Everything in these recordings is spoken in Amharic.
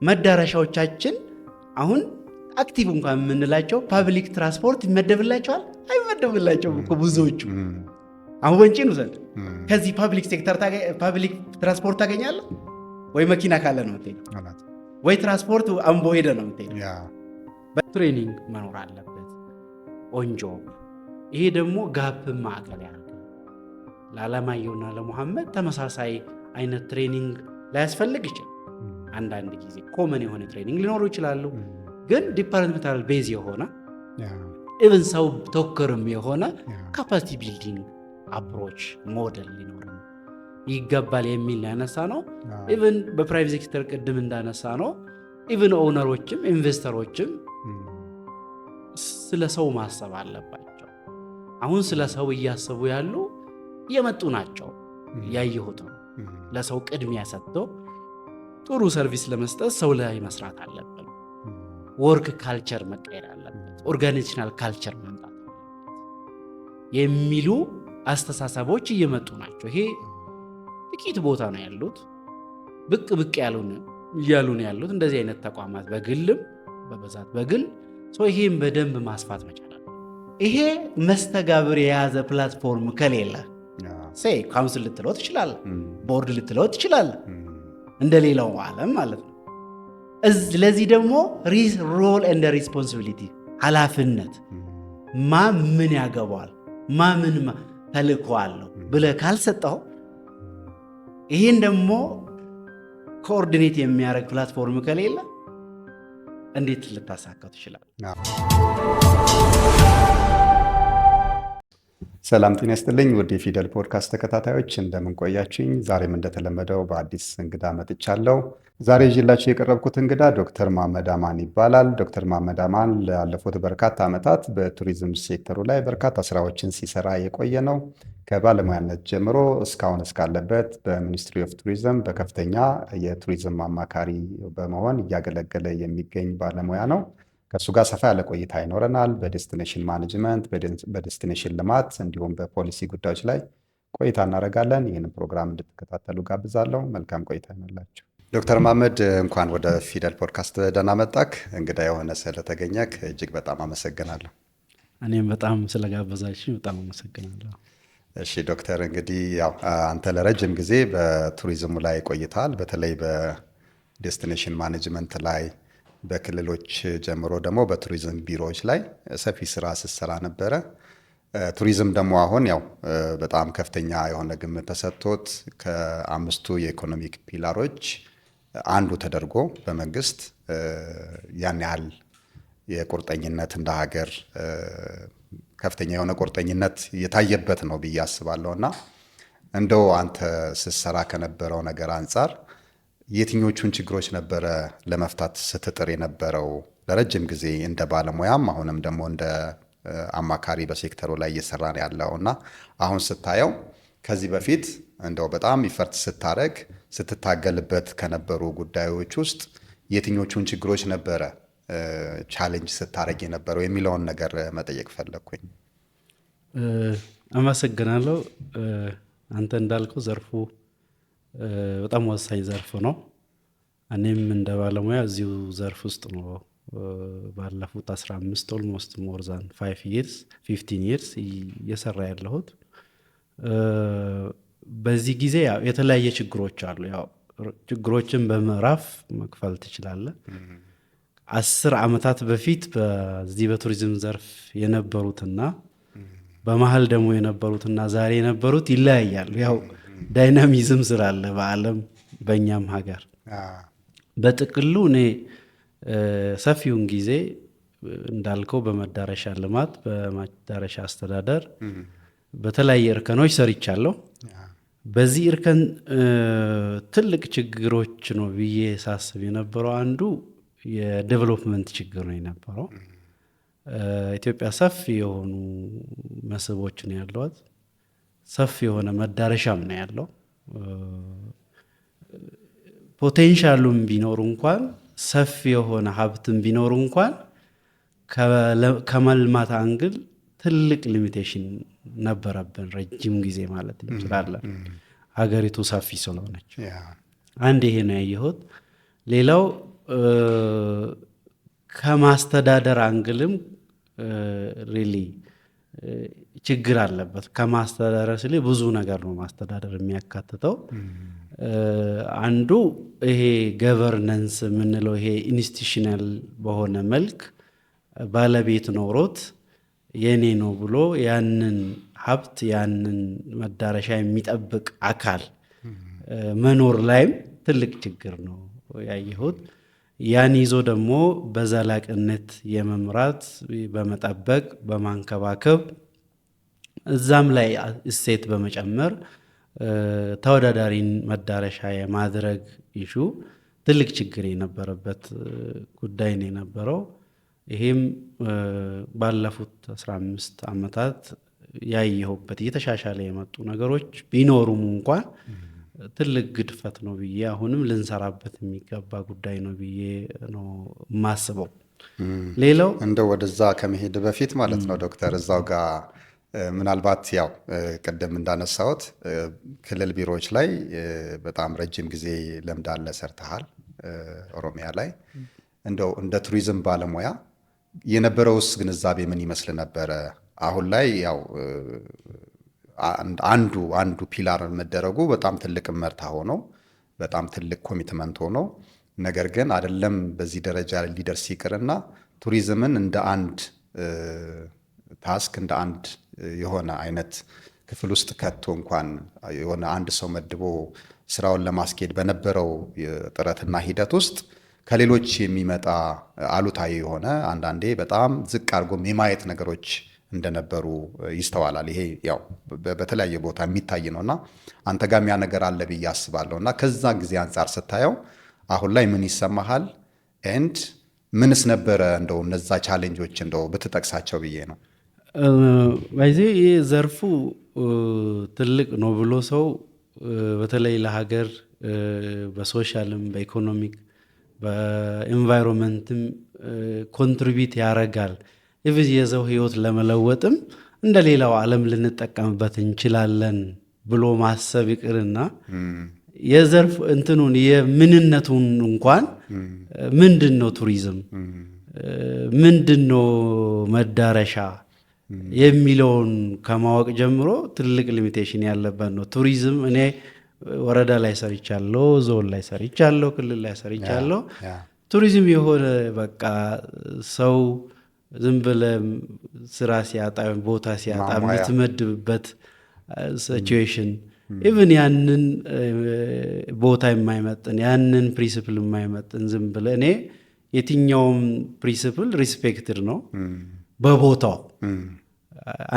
መዳረሻዎቻችን አሁን አክቲቭ እንኳን የምንላቸው ፓብሊክ ትራንስፖርት ይመደብላቸዋል አይመደብላቸውም እኮ ብዙዎቹ። አሁን ወንጪን ውሰድ፣ ከዚህ ፓብሊክ ሴክተር ፓብሊክ ትራንስፖርት ታገኛለህ ወይ መኪና ካለ ነው የምትሄደው፣ ወይ ትራንስፖርት አምቦ ሄደ ነው የምትሄደው። ትሬኒንግ መኖር አለበት ኦንጆ። ይሄ ደግሞ ጋፕ ማዕከል ያደርጋል። ለዓለማየሁና ለሙሐመድ ተመሳሳይ አይነት ትሬኒንግ ላያስፈልግ ይችላል። አንዳንድ ጊዜ ኮመን የሆነ ትሬኒንግ ሊኖሩ ይችላሉ፣ ግን ዲፓርትመንታል ቤዝ የሆነ ኢቨን ሰው ተወከርም የሆነ ካፓሲቲ ቢልዲንግ አፕሮች ሞዴል ሊኖር ይገባል የሚል ያነሳ ነው። ኢቨን በፕራይቬት ሴክተር ቅድም እንዳነሳ ነው ኢቨን ኦውነሮችም ኢንቨስተሮችም ስለ ሰው ማሰብ አለባቸው። አሁን ስለ ሰው እያሰቡ ያሉ የመጡ ናቸው። ያየሁት ለሰው ቅድሚያ ሰጥቶ ጥሩ ሰርቪስ ለመስጠት ሰው ላይ መስራት አለበት። ወርክ ካልቸር መቀየር አለበት። ኦርጋናይዜሽናል ካልቸር መምጣት የሚሉ አስተሳሰቦች እየመጡ ናቸው። ይሄ ጥቂት ቦታ ነው ያሉት፣ ብቅ ብቅ እያሉ ነው ያሉት እንደዚህ አይነት ተቋማት በግልም በብዛት በግል ይሄን በደንብ ማስፋት መቻል አለ። ይሄ መስተጋብር የያዘ ፕላትፎርም ከሌለ ካውንስል ልትለው ትችላለህ፣ ቦርድ ልትለው ትችላለህ፣ እንደሌላው ዓለም ማለት ነው። ለዚህ ደግሞ ሮል ኤንድ ሪስፖንሲቢሊቲ ኃላፊነት ምን ያገባዋል ምን ተልእኮ አለው ብለህ ካልሰጠው ይህን ደግሞ ኮኦርዲኔት የሚያደርግ ፕላትፎርም ከሌለ እንዴት ልታሳካው ትችላለህ? ሰላም ጤና ይስጥልኝ ውድ የፊደል ፖድካስት ተከታታዮች እንደምን ቆያችሁኝ? ዛሬም እንደተለመደው በአዲስ እንግዳ መጥቻለሁ። ዛሬ ይዤላችሁ የቀረብኩት እንግዳ ዶክተር መሐመድ አማን ይባላል። ዶክተር መሐመድ አማን ላለፉት በርካታ ዓመታት በቱሪዝም ሴክተሩ ላይ በርካታ ስራዎችን ሲሰራ የቆየ ነው። ከባለሙያነት ጀምሮ እስካሁን እስካለበት በሚኒስትሪ ኦፍ ቱሪዝም በከፍተኛ የቱሪዝም አማካሪ በመሆን እያገለገለ የሚገኝ ባለሙያ ነው። ከእሱ ጋር ሰፋ ያለ ቆይታ ይኖረናል። በዴስቲኔሽን ማኔጅመንት፣ በዴስቲኔሽን ልማት እንዲሁም በፖሊሲ ጉዳዮች ላይ ቆይታ እናደርጋለን። ይህንን ፕሮግራም እንድትከታተሉ ጋብዛለሁ። መልካም ቆይታ ይኖርላችሁ። ዶክተር መሐመድ እንኳን ወደ ፊደል ፖድካስት ደህና መጣክ። እንግዳ የሆነ ስለተገኘክ እጅግ በጣም አመሰግናለሁ። እኔም በጣም ስለጋበዛችሁ በጣም አመሰግናለሁ። እሺ ዶክተር፣ እንግዲህ ያው አንተ ለረጅም ጊዜ በቱሪዝሙ ላይ ቆይተሃል። በተለይ በዴስቲኔሽን ማኔጅመንት ላይ በክልሎች ጀምሮ ደግሞ በቱሪዝም ቢሮዎች ላይ ሰፊ ስራ ስትሰራ ነበረ። ቱሪዝም ደግሞ አሁን ያው በጣም ከፍተኛ የሆነ ግምት ተሰጥቶት ከአምስቱ የኢኮኖሚክ ፒላሮች አንዱ ተደርጎ በመንግስት ያን ያህል የቁርጠኝነት እንደ ሀገር ከፍተኛ የሆነ ቁርጠኝነት የታየበት ነው ብዬ አስባለሁ። እና እንደው አንተ ስትሰራ ከነበረው ነገር አንጻር የትኞቹን ችግሮች ነበረ ለመፍታት ስትጥር የነበረው ለረጅም ጊዜ እንደ ባለሙያም አሁንም ደግሞ እንደ አማካሪ በሴክተሩ ላይ እየሰራ ነው ያለው? እና አሁን ስታየው ከዚህ በፊት እንደው በጣም ይፈርት ስታረግ ስትታገልበት ከነበሩ ጉዳዮች ውስጥ የትኞቹን ችግሮች ነበረ ቻሌንጅ ስታረግ የነበረው የሚለውን ነገር መጠየቅ ፈለግኩኝ። አመሰግናለሁ። አንተ እንዳልከው ዘርፉ በጣም ወሳኝ ዘርፍ ነው። እኔም እንደ ባለሙያ እዚሁ ዘርፍ ውስጥ ነው ባለፉት 15 ኦልሞስት ሞር ዛን 15 years እየሰራ ያለሁት። በዚህ ጊዜ የተለያየ ችግሮች አሉ። ያው ችግሮችን በምዕራፍ መክፈል ትችላለህ። 10 ዓመታት በፊት በዚህ በቱሪዝም ዘርፍ የነበሩትና በመሀል ደግሞ የነበሩትና ዛሬ የነበሩት ይለያያሉ። ያው ዳይናሚዝም ስላለ በዓለም በእኛም ሀገር በጥቅሉ እኔ ሰፊውን ጊዜ እንዳልከው በመዳረሻ ልማት በመዳረሻ አስተዳደር በተለያየ እርከኖች ሰርቻለሁ። በዚህ እርከን ትልቅ ችግሮች ነው ብዬ ሳስብ የነበረው አንዱ የዴቨሎፕመንት ችግር ነው የነበረው። ኢትዮጵያ ሰፊ የሆኑ መስህቦች ነው ያሏት፣ ሰፊ የሆነ መዳረሻም ነው ያለው። ፖቴንሻሉም ቢኖር እንኳን ሰፊ የሆነ ሀብትም ቢኖር እንኳን ከመልማት አንግል ትልቅ ሊሚቴሽን ነበረብን ረጅም ጊዜ ማለት እንችላለን፣ ሀገሪቱ ሰፊ ስለሆነች። አንድ ይሄ ነው ያየሁት። ሌላው ከማስተዳደር አንግልም ሪሊ ችግር አለበት። ከማስተዳደር ስለ ብዙ ነገር ነው ማስተዳደር የሚያካትተው። አንዱ ይሄ ገቨርነንስ የምንለው ይሄ ኢንስቲቱሽናል በሆነ መልክ ባለቤት ኖሮት የኔ ነው ብሎ ያንን ሀብት ያንን መዳረሻ የሚጠብቅ አካል መኖር ላይም ትልቅ ችግር ነው ያየሁት። ያን ይዞ ደግሞ በዘላቂነት የመምራት በመጠበቅ በማንከባከብ እዛም ላይ እሴት በመጨመር ተወዳዳሪን መዳረሻ የማድረግ ኢሹ ትልቅ ችግር የነበረበት ጉዳይ ነው የነበረው። ይሄም ባለፉት 15 ዓመታት ያየሁበት እየተሻሻለ የመጡ ነገሮች ቢኖሩም እንኳን ትልቅ ግድፈት ነው ብዬ አሁንም ልንሰራበት የሚገባ ጉዳይ ነው ብዬ ነው የማስበው። ሌላው እንደው ወደዛ ከመሄድ በፊት ማለት ነው ዶክተር እዛው ጋር ምናልባት ያው ቀደም እንዳነሳሁት ክልል ቢሮዎች ላይ በጣም ረጅም ጊዜ ልምድ አለ ሰርተሃል ኦሮሚያ ላይ። እንደው እንደ ቱሪዝም ባለሙያ የነበረውስ ግንዛቤ ምን ይመስል ነበረ? አሁን ላይ ያው አንዱ ፒላር መደረጉ በጣም ትልቅ መርታ ሆኖ በጣም ትልቅ ኮሚትመንት ሆኖ ነገር ግን አይደለም በዚህ ደረጃ ሊደርስ ይቅርና ቱሪዝምን እንደ አንድ ታስክ እንደ አንድ የሆነ አይነት ክፍል ውስጥ ከቶ እንኳን የሆነ አንድ ሰው መድቦ ስራውን ለማስኬድ በነበረው ጥረትና ሂደት ውስጥ ከሌሎች የሚመጣ አሉታዊ የሆነ አንዳንዴ በጣም ዝቅ አድርጎ የማየት ነገሮች እንደነበሩ ይስተዋላል። ይሄ ያው በተለያየ ቦታ የሚታይ ነውና አንተ ጋር ያ ነገር አለ ብዬ አስባለሁና ከዛ ጊዜ አንጻር ስታየው አሁን ላይ ምን ይሰማሃል? ኤንድ ምንስ ነበረ እንደው እነዛ ቻሌንጆች እንደው ብትጠቅሳቸው ብዬ ነው። በዚህ ይህ ዘርፉ ትልቅ ነው ብሎ ሰው በተለይ ለሀገር በሶሻልም በኢኮኖሚክ በኤንቫይሮንመንትም ኮንትሪቢዩት ያደርጋል። ኢቭን የሰው ህይወት ለመለወጥም እንደ ሌላው ዓለም ልንጠቀምበት እንችላለን ብሎ ማሰብ ይቅርና የዘርፍ እንትኑን የምንነቱን እንኳን ምንድነው ቱሪዝም ምንድነው መዳረሻ የሚለውን ከማወቅ ጀምሮ ትልቅ ሊሚቴሽን ያለበት ነው። ቱሪዝም እኔ ወረዳ ላይ ሰርቻለሁ፣ ዞን ላይ ሰርቻለሁ፣ ክልል ላይ ሰርቻለሁ። ቱሪዝም የሆነ በቃ ሰው ዝም ብለህ ስራ ሲያጣ ቦታ ሲያጣ የምትመድብበት ሲቹዌሽን ኢቭን ያንን ቦታ የማይመጥን ያንን ፕሪንሲፕል የማይመጥን ዝም ብለህ እኔ የትኛውም ፕሪንሲፕል ሪስፔክትድ ነው በቦታው።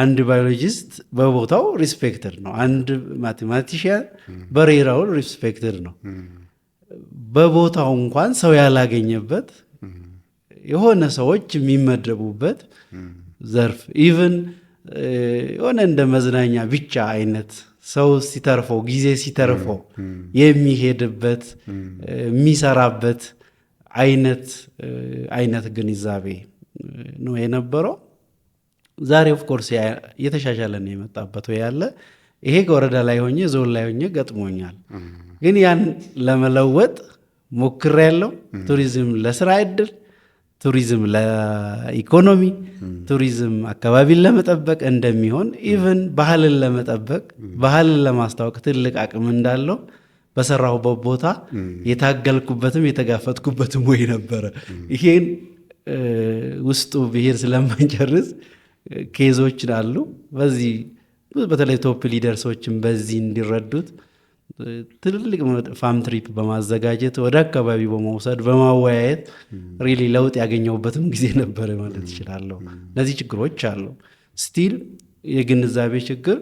አንድ ባዮሎጂስት በቦታው ሪስፔክትድ ነው። አንድ ማቴማቲሽያን በሬራው ሪስፔክትድ ነው። በቦታው እንኳን ሰው ያላገኘበት የሆነ ሰዎች የሚመደቡበት ዘርፍ ኢቭን የሆነ እንደ መዝናኛ ብቻ አይነት ሰው ሲተርፈው ጊዜ ሲተርፈው የሚሄድበት የሚሰራበት አይነት ግንዛቤ ነው የነበረው። ዛሬ ኦፍኮርስ እየተሻሻለ ነው የመጣበት ወይ ያለ ይሄ ከወረዳ ላይ ሆኜ ዞን ላይ ሆኜ ገጥሞኛል። ግን ያን ለመለወጥ ሞክሬያለሁ። ቱሪዝም ለስራ ዕድል፣ ቱሪዝም ለኢኮኖሚ፣ ቱሪዝም አካባቢን ለመጠበቅ እንደሚሆን ኢቭን ባህልን ለመጠበቅ ባህልን ለማስታወቅ ትልቅ አቅም እንዳለው በሰራሁበት ቦታ የታገልኩበትም የተጋፈጥኩበትም ወይ ነበረ። ይሄን ውስጡ ብሄር ስለማንጨርስ ኬዞች አሉ። በዚህ በተለይ ቶፕ ሊደርሶችን በዚህ እንዲረዱት ትልልቅ ፋም ትሪፕ በማዘጋጀት ወደ አካባቢ በመውሰድ በማወያየት ሪሊ ለውጥ ያገኘሁበትም ጊዜ ነበረ ማለት ይችላለሁ። እነዚህ ችግሮች አሉ። ስቲል የግንዛቤ ችግር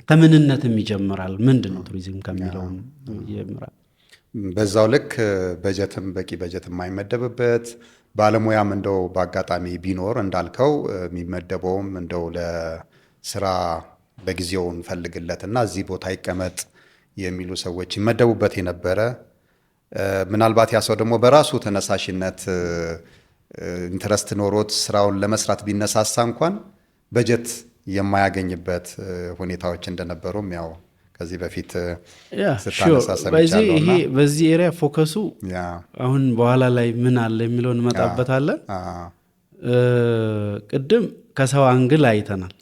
ከምንነትም ይጀምራል። ምንድን ነው ቱሪዝም ከሚለውም ይጀምራል። በዛው ልክ በጀትም በቂ በጀት የማይመደብበት ባለሙያም እንደው በአጋጣሚ ቢኖር እንዳልከው የሚመደበውም እንደው ለስራ በጊዜው እንፈልግለትና እዚህ ቦታ ይቀመጥ የሚሉ ሰዎች ይመደቡበት የነበረ ምናልባት ያ ሰው ደግሞ በራሱ ተነሳሽነት ኢንተረስት ኖሮት ስራውን ለመስራት ቢነሳሳ እንኳን በጀት የማያገኝበት ሁኔታዎች እንደነበሩም ያው ከዚህ በፊት ስታነሳ ሰምቻለሁ። ይሄ በዚህ ኤሪያ ፎከሱ አሁን በኋላ ላይ ምን አለ የሚለውን እንመጣበታለን። ቅድም ከሰው አንግል አይተናል፣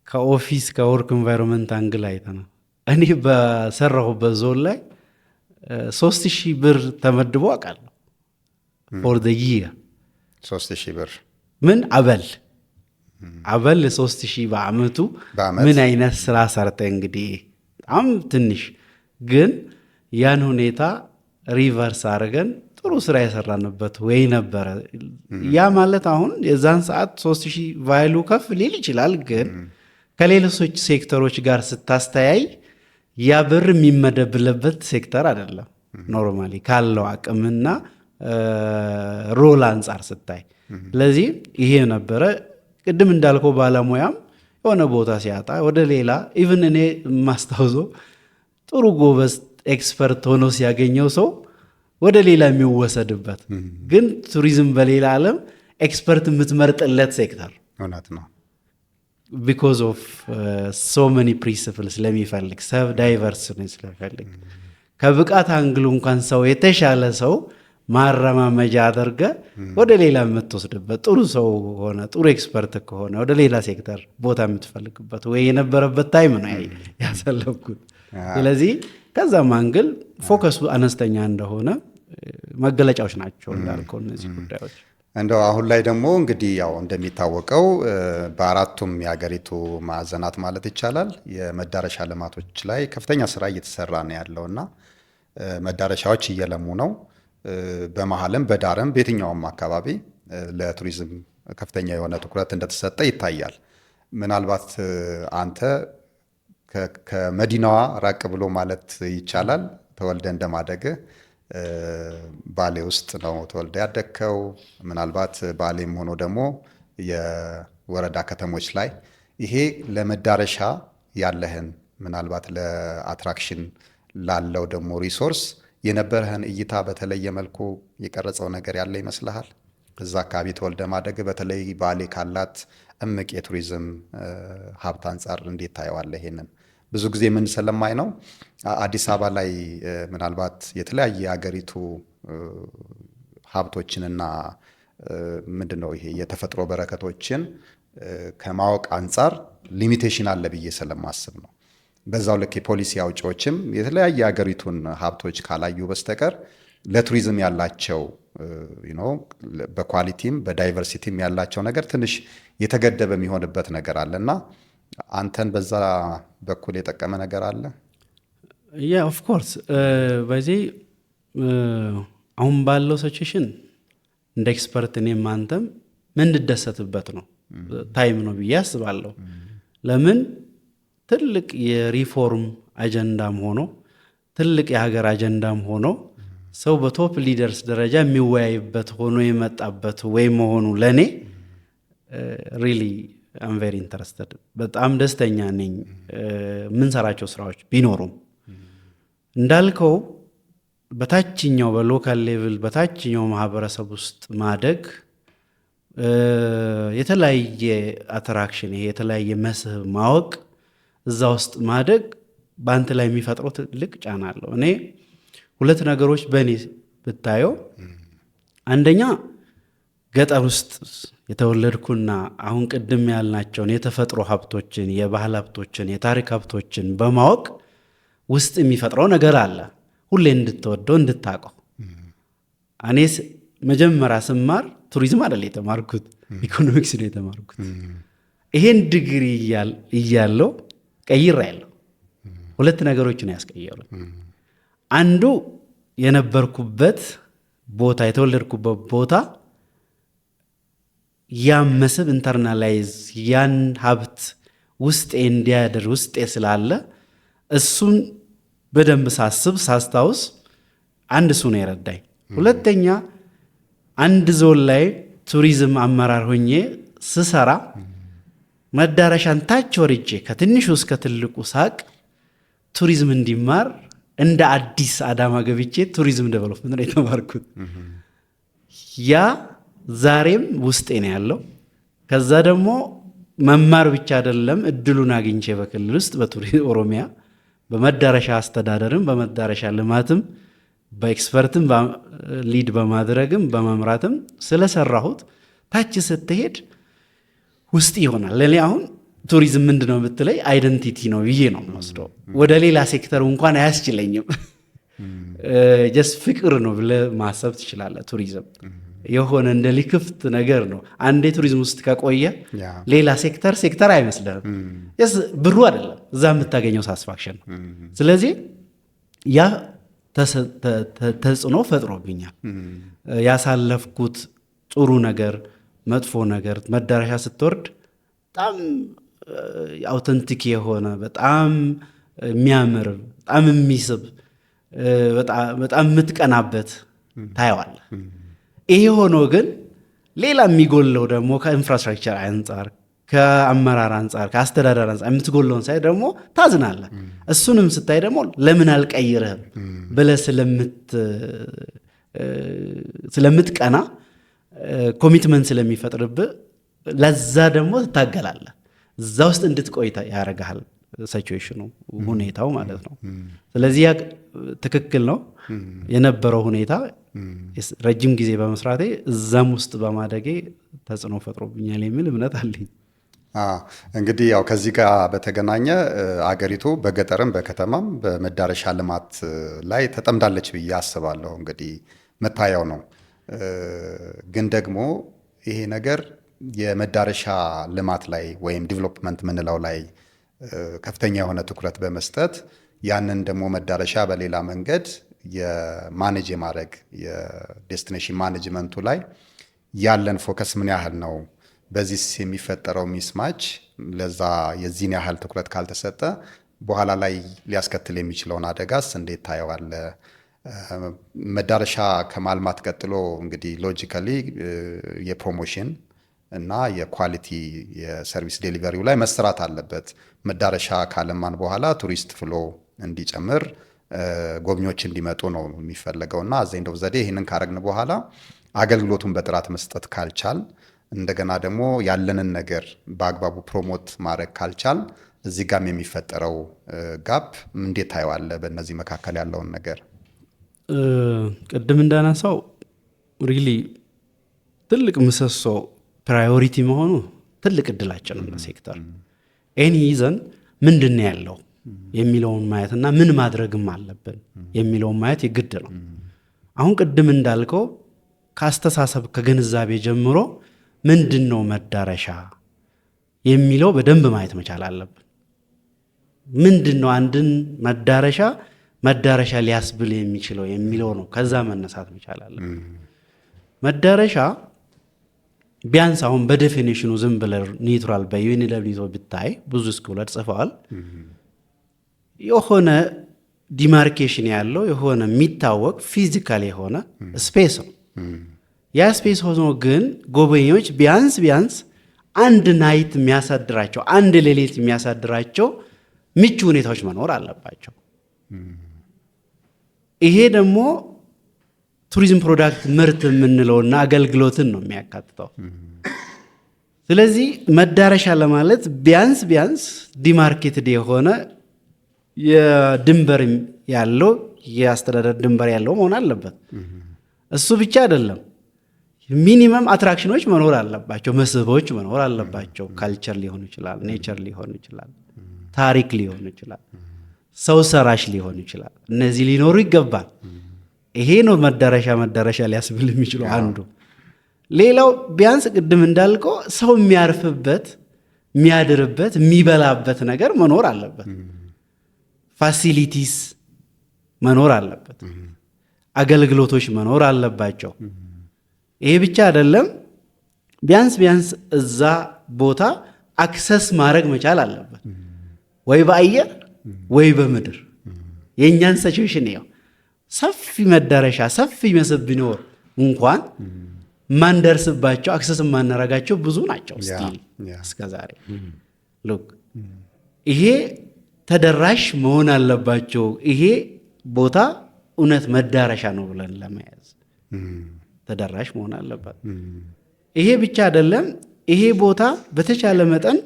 ከኦፊስ ከወርክ ኢንቫይሮንመንት አንግል አይተናል። እኔ በሰራሁበት ዞን ላይ 3,000 ብር ተመድቦ አውቃለሁ። ፎር ዘ ይር 3,000 ብር ምን አበል 3,000 በአመቱ ምን አይነት ስራ ሰርተ እንግዲህ በጣም ትንሽ ግን ያን ሁኔታ ሪቨርስ አድርገን ጥሩ ስራ የሰራንበት ወይ ነበረ። ያ ማለት አሁን የዛን ሰዓት 3,000 ቫይሉ ከፍ ሊል ይችላል፣ ግን ከሌሎች ሴክተሮች ጋር ስታስተያይ ያ ብር የሚመደብለበት ሴክተር አይደለም። ኖርማሊ ካለው አቅምና ሮል አንጻር ስታይ፣ ስለዚህ ይሄ ነበረ። ቅድም እንዳልከው ባለሙያም የሆነ ቦታ ሲያጣ ወደ ሌላ ኢቭን እኔ ማስታውሶ ጥሩ ጎበዝ ኤክስፐርት ሆኖ ሲያገኘው ሰው ወደ ሌላ የሚወሰድበት፣ ግን ቱሪዝም በሌላ ዓለም ኤክስፐርት የምትመርጥለት ሴክተር እውነት ነው። ቢኮዝ ኦፍ ሶ መኒ ፕሪንሲፕል ስለሚፈልግ ሰብ ዳይቨርስ ስለሚፈልግ ከብቃት አንግሉ እንኳን ሰው የተሻለ ሰው ማረማመጃ አድርገ ወደ ሌላ የምትወስድበት ጥሩ ሰው ሆነ ጥሩ ኤክስፐርት ከሆነ ወደ ሌላ ሴክተር ቦታ የምትፈልግበት ወይ የነበረበት ታይም ነው ያሰለፍኩት። ስለዚህ ከዛም አንግል ፎከሱ አነስተኛ እንደሆነ መገለጫዎች ናቸው እንዳልከው እነዚህ ጉዳዮች። እንደው አሁን ላይ ደግሞ እንግዲህ ያው እንደሚታወቀው በአራቱም የሀገሪቱ ማዕዘናት ማለት ይቻላል የመዳረሻ ልማቶች ላይ ከፍተኛ ስራ እየተሰራ ነው ያለውና መዳረሻዎች እየለሙ ነው። በመሀልም በዳርም በየትኛውም አካባቢ ለቱሪዝም ከፍተኛ የሆነ ትኩረት እንደተሰጠ ይታያል። ምናልባት አንተ ከመዲናዋ ራቅ ብሎ ማለት ይቻላል ተወልደ እንደማደግ ባሌ ውስጥ ነው ተወልደ ያደግከው። ምናልባት ባሌም ሆኖ ደግሞ የወረዳ ከተሞች ላይ ይሄ ለመዳረሻ ያለህን ምናልባት ለአትራክሽን ላለው ደግሞ ሪሶርስ የነበረህን እይታ በተለየ መልኩ የቀረጸው ነገር ያለ ይመስልሃል? እዛ አካባቢ ተወልደ ማደግ በተለይ ባሌ ካላት እምቅ የቱሪዝም ሀብት አንጻር እንዴት ታየዋለህ? ይሄንን ብዙ ጊዜ ምን ስለማይ ነው አዲስ አበባ ላይ ምናልባት የተለያየ የሀገሪቱ ሀብቶችንና ምንድነው ይሄ የተፈጥሮ በረከቶችን ከማወቅ አንጻር ሊሚቴሽን አለ ብዬ ስለማስብ ነው። በዛው ልክ የፖሊሲ አውጪዎችም የተለያየ የሀገሪቱን ሀብቶች ካላዩ በስተቀር ለቱሪዝም ያላቸው በኳሊቲም በዳይቨርሲቲም ያላቸው ነገር ትንሽ የተገደበ የሚሆንበት ነገር አለና አንተን በዛ በኩል የጠቀመ ነገር አለ? ያ ኦፍ ኮርስ በዚህ አሁን ባለው ሲቹዌሽን እንደ ኤክስፐርት እኔም አንተም ምንድደሰትበት ነው ታይም ነው ብዬ አስባለሁ። ለምን ትልቅ የሪፎርም አጀንዳም ሆኖ ትልቅ የሀገር አጀንዳም ሆኖ ሰው በቶፕ ሊደርስ ደረጃ የሚወያይበት ሆኖ የመጣበት ወይ መሆኑ ለኔ ሪሊ አም ቬሪ ኢንተረስተድ በጣም ደስተኛ ነኝ። የምንሰራቸው ስራዎች ቢኖሩም እንዳልከው በታችኛው በሎካል ሌቭል በታችኛው ማህበረሰብ ውስጥ ማደግ የተለያየ አትራክሽን ይሄ የተለያየ መስህብ ማወቅ እዛ ውስጥ ማደግ በአንተ ላይ የሚፈጥረው ትልቅ ጫና አለው። እኔ ሁለት ነገሮች በእኔ ብታየው፣ አንደኛ ገጠር ውስጥ የተወለድኩና አሁን ቅድም ያልናቸውን የተፈጥሮ ሀብቶችን የባህል ሀብቶችን የታሪክ ሀብቶችን በማወቅ ውስጥ የሚፈጥረው ነገር አለ ሁሌ እንድትወደው እንድታቀው። እኔ መጀመሪያ ስማር ቱሪዝም አይደል የተማርኩት፣ ኢኮኖሚክስ ነው የተማርኩት። ይሄን ዲግሪ እያለው ቀይሬያለሁ። ሁለት ነገሮችን ያስቀየሩት፣ አንዱ የነበርኩበት ቦታ የተወለድኩበት ቦታ ያን መስህብ ኢንተርናላይዝ ያን ሀብት ውስጤ እንዲያድር ውስጤ ስላለ እሱን በደንብ ሳስብ ሳስታውስ አንድ እሱ ነው የረዳኝ። ሁለተኛ አንድ ዞን ላይ ቱሪዝም አመራር ሆኜ ስሰራ መዳረሻን ታች ወርጄ ከትንሹ እስከ ትልቁ ሳቅ ቱሪዝም እንዲማር እንደ አዲስ አዳማ ገብቼ ቱሪዝም ዴቨሎፕመንት ነው የተማርኩት። ያ ዛሬም ውስጤ ነው ያለው። ከዛ ደግሞ መማር ብቻ አይደለም እድሉን አግኝቼ በክልል ውስጥ ኦሮሚያ በመዳረሻ አስተዳደርም በመዳረሻ ልማትም በኤክስፐርትም ሊድ በማድረግም በመምራትም ስለሰራሁት ታች ስትሄድ ውስጥ ይሆናል። ለኔ አሁን ቱሪዝም ምንድነው ብትለይ አይደንቲቲ ነው ብዬ ነው የምወስደው። ወደ ሌላ ሴክተር እንኳን አያስችለኝም። ጀስት ፍቅር ነው ብለህ ማሰብ ትችላለህ። ቱሪዝም የሆነ እንደ ሊክፍት ነገር ነው። አንዴ ቱሪዝም ውስጥ ከቆየ ሌላ ሴክተር አይመስልህም። ብሩ አይደለም እዛ የምታገኘው ሳስፋክሽን ነው። ስለዚህ ያ ተጽዕኖ ፈጥሮብኛል። ያሳለፍኩት ጥሩ ነገር መጥፎ ነገር መዳረሻ ስትወርድ በጣም አውተንቲክ የሆነ በጣም የሚያምር በጣም የሚስብ በጣም የምትቀናበት ታየዋለህ። ይሄ ሆኖ ግን ሌላ የሚጎለው ደግሞ ከኢንፍራስትራክቸር አንጻር ከአመራር አንጻር ከአስተዳደር አንጻር የምትጎለውን ሳይ ደግሞ ታዝናለህ። እሱንም ስታይ ደግሞ ለምን አልቀይርህም ብለህ ስለምትቀና ኮሚትመንት ስለሚፈጥርብህ ለዛ ደግሞ ትታገላለህ። እዛ ውስጥ እንድትቆይታ ያደርግሃል ሲቹዌሽኑ ሁኔታው ማለት ነው። ስለዚህ ትክክል ነው የነበረው ሁኔታ ረጅም ጊዜ በመስራቴ እዛም ውስጥ በማደጌ ተጽዕኖ ፈጥሮብኛል የሚል እምነት አለኝ። እንግዲህ ያው ከዚህ ጋር በተገናኘ አገሪቱ በገጠርም በከተማም በመዳረሻ ልማት ላይ ተጠምዳለች ብዬ አስባለሁ። እንግዲህ መታያው ነው። ግን ደግሞ ይሄ ነገር የመዳረሻ ልማት ላይ ወይም ዲቨሎፕመንት ምንለው ላይ ከፍተኛ የሆነ ትኩረት በመስጠት ያንን ደግሞ መዳረሻ በሌላ መንገድ የማኔጅ የማድረግ የዴስቲኔሽን ማኔጅመንቱ ላይ ያለን ፎከስ ምን ያህል ነው? በዚህ የሚፈጠረው ሚስማች ለዛ የዚህን ያህል ትኩረት ካልተሰጠ በኋላ ላይ ሊያስከትል የሚችለውን አደጋስ እንዴት ታየዋለ? መዳረሻ ከማልማት ቀጥሎ እንግዲህ ሎጂካሊ የፕሮሞሽን እና የኳሊቲ የሰርቪስ ዴሊቨሪው ላይ መስራት አለበት። መዳረሻ ካለማን በኋላ ቱሪስት ፍሎ እንዲጨምር ጎብኚዎች እንዲመጡ ነው የሚፈለገውና አዘንደው ዘዴ ይህንን ካረግን በኋላ አገልግሎቱን በጥራት መስጠት ካልቻል እንደገና ደግሞ ያለንን ነገር በአግባቡ ፕሮሞት ማድረግ ካልቻል እዚህ ጋም የሚፈጠረው ጋፕ እንዴት ታየዋለ? በእነዚህ መካከል ያለውን ነገር ቅድም እንዳነሳው ሪሊ ትልቅ ምሰሶ ፕራዮሪቲ መሆኑ ትልቅ እድላችን ነው ሴክተር ኤኒ ይዘን ምንድን ነው ያለው የሚለውን ማየትና ምን ማድረግም አለብን የሚለውን ማየት የግድ ነው። አሁን ቅድም እንዳልከው ከአስተሳሰብ ከግንዛቤ ጀምሮ ምንድን ነው መዳረሻ የሚለው በደንብ ማየት መቻል አለብን። ምንድን ነው አንድን መዳረሻ ሊያስብል የሚችለው የሚለው ነው። ከዛ መነሳት መቻል አለብን። መዳረሻ ቢያንስ አሁን በዴፊኒሽኑ ዝም ብለህ ኒውትራል በዩኒደብሊው ብታይ ብዙ ስኩለር ጽፈዋል። የሆነ ዲማርኬሽን ያለው የሆነ የሚታወቅ ፊዚካል የሆነ ስፔስ ነው። ያ ስፔስ ሆኖ ግን ጎበኞች ቢያንስ አንድ ናይት የሚያሳድራቸው አንድ ሌሊት የሚያሳድራቸው ምቹ ሁኔታዎች መኖር አለባቸው። ይሄ ደግሞ ቱሪዝም ፕሮዳክት ምርት የምንለውና አገልግሎትን ነው የሚያካትተው። ስለዚህ መዳረሻ ለማለት ቢያንስ ዲማርኬትድ የሆነ የድንበር ያለው የአስተዳደር ድንበር ያለው መሆን አለበት። እሱ ብቻ አይደለም፣ ሚኒመም አትራክሽኖች መኖር አለባቸው፣ መስህቦች መኖር አለባቸው። ካልቸር ሊሆን ይችላል፣ ኔቸር ሊሆን ይችላል፣ ታሪክ ሊሆን ይችላል፣ ሰው ሰራሽ ሊሆን ይችላል። እነዚህ ሊኖሩ ይገባል። ይሄ ነው መዳረሻ ሊያስብል የሚችለው አንዱ። ሌላው ቢያንስ ቅድም እንዳልከው ሰው የሚያርፍበት የሚያድርበት የሚበላበት ነገር መኖር አለበት። ፋሲሊቲስ መኖር አለበት። አገልግሎቶች መኖር አለባቸው። ይሄ ብቻ አይደለም፣ ቢያንስ እዛ ቦታ አክሰስ ማድረግ መቻል አለበት፣ ወይ በአየር ወይ በምድር። የእኛን ሲቹዌሽን ነው ሰፊ መዳረሻ ሰፊ መስህብ ቢኖር እንኳን ማንደርስባቸው አክሰስ ማናረጋቸው ብዙ ናቸው ስቲል እስከዛሬ። ሉክ ይሄ ተደራሽ መሆን አለባቸው። ይሄ ቦታ እውነት መዳረሻ ነው ብለን ለመያዝ ተደራሽ መሆን አለበት። ይሄ ብቻ አይደለም፣ ይሄ ቦታ በተቻለ መጠን